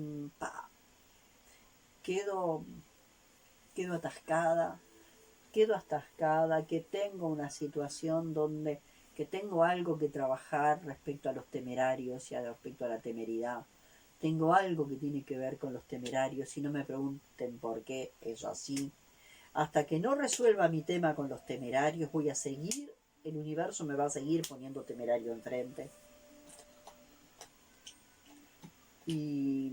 quedo atascada, que tengo una situación donde que tengo algo que trabajar respecto a los temerarios y respecto a la temeridad. Tengo algo que tiene que ver con los temerarios y no me pregunten por qué es así. Hasta que no resuelva mi tema con los temerarios voy a seguir, el universo me va a seguir poniendo temerario enfrente. Y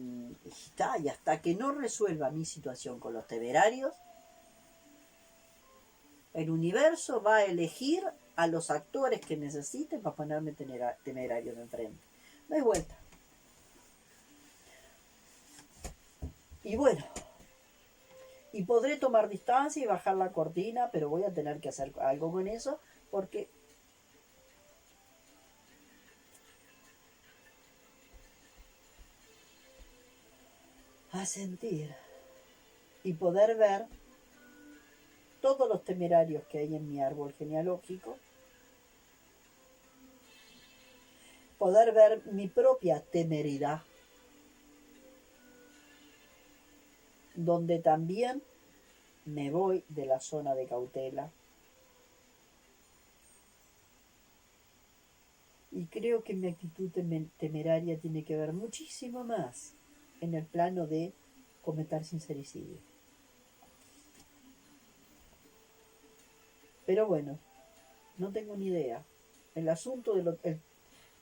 hasta que no resuelva mi situación con los temerarios, el universo va a elegir a los actores que necesiten para ponerme temerarios enfrente. No hay vuelta. Y bueno, y podré tomar distancia y bajar la cortina, pero voy a tener que hacer algo con eso, porque a sentir y poder ver todos los temerarios que hay en mi árbol genealógico, poder ver mi propia temeridad, donde también me voy de la zona de cautela. Y creo que mi actitud temeraria tiene que ver muchísimo más en el plano de cometer sincericidio. Pero bueno, no tengo ni idea. El asunto del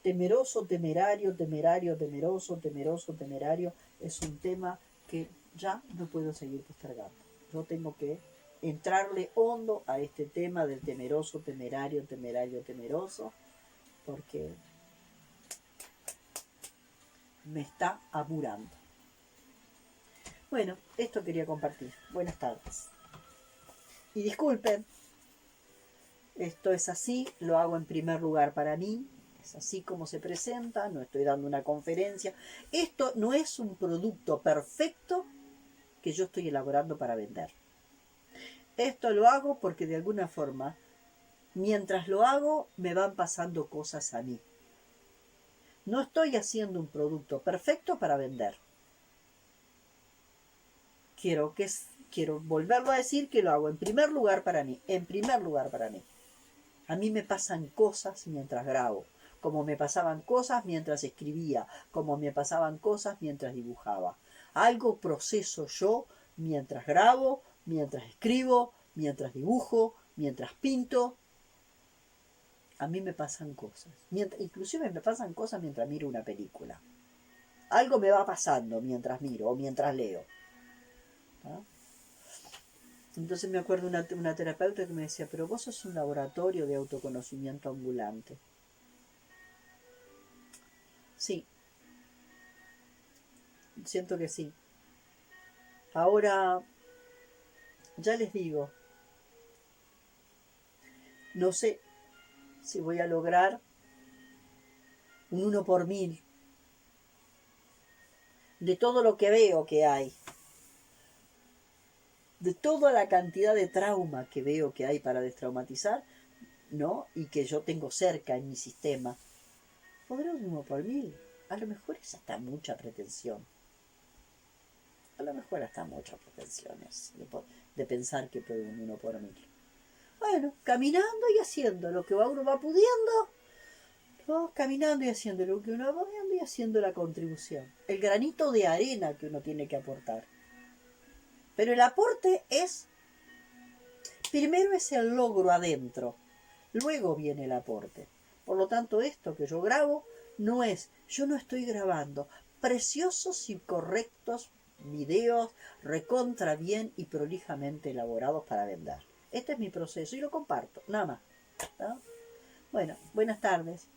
temeroso, temerario, temeroso, temerario, es un tema que ya no puedo seguir postergando. Yo tengo que entrarle hondo a este tema del temeroso, temeroso, porque me está apurando. Bueno, esto quería compartir. Buenas tardes. Y disculpen, esto es así, lo hago en primer lugar para mí, es así como se presenta, no estoy dando una conferencia. Esto no es un producto perfecto que yo estoy elaborando para vender. Esto lo hago porque de alguna forma, mientras lo hago, me van pasando cosas a mí. No estoy haciendo un producto perfecto para vender. Quiero volverlo a decir que lo hago en primer lugar para mí. En primer lugar para mí. A mí me pasan cosas mientras grabo, como me pasaban cosas mientras escribía, como me pasaban cosas mientras dibujaba. Algo proceso yo mientras grabo, mientras escribo, mientras dibujo, mientras pinto. A mí me pasan cosas. Inclusive me pasan cosas mientras miro una película. Algo me va pasando mientras miro o mientras leo. ¿No? Entonces me acuerdo una terapeuta que me decía, pero vos sos un laboratorio de autoconocimiento ambulante. Sí, siento que sí. Ahora, ya les digo, no sé si voy a lograr un 1 por 1000 de todo lo que veo que hay, de toda la cantidad de trauma que veo que hay para destraumatizar, ¿no? Y que yo tengo cerca en mi sistema. ¿Podré un 1 por 1000? A lo mejor es hasta mucha pretensión. A lo mejor hasta muchas pretensiones de pensar que puedo un 1 por 1000. Bueno, caminando y haciendo lo que uno va pudiendo, vamos caminando y haciendo lo que uno va pudiendo y haciendo la contribución. El granito de arena que uno tiene que aportar. Pero el aporte primero es el logro adentro, luego viene el aporte. Por lo tanto, esto que yo grabo yo no estoy grabando preciosos y correctos videos recontra bien y prolijamente elaborados para vender. Este es mi proceso y lo comparto, nada más. ¿No? Bueno, buenas tardes.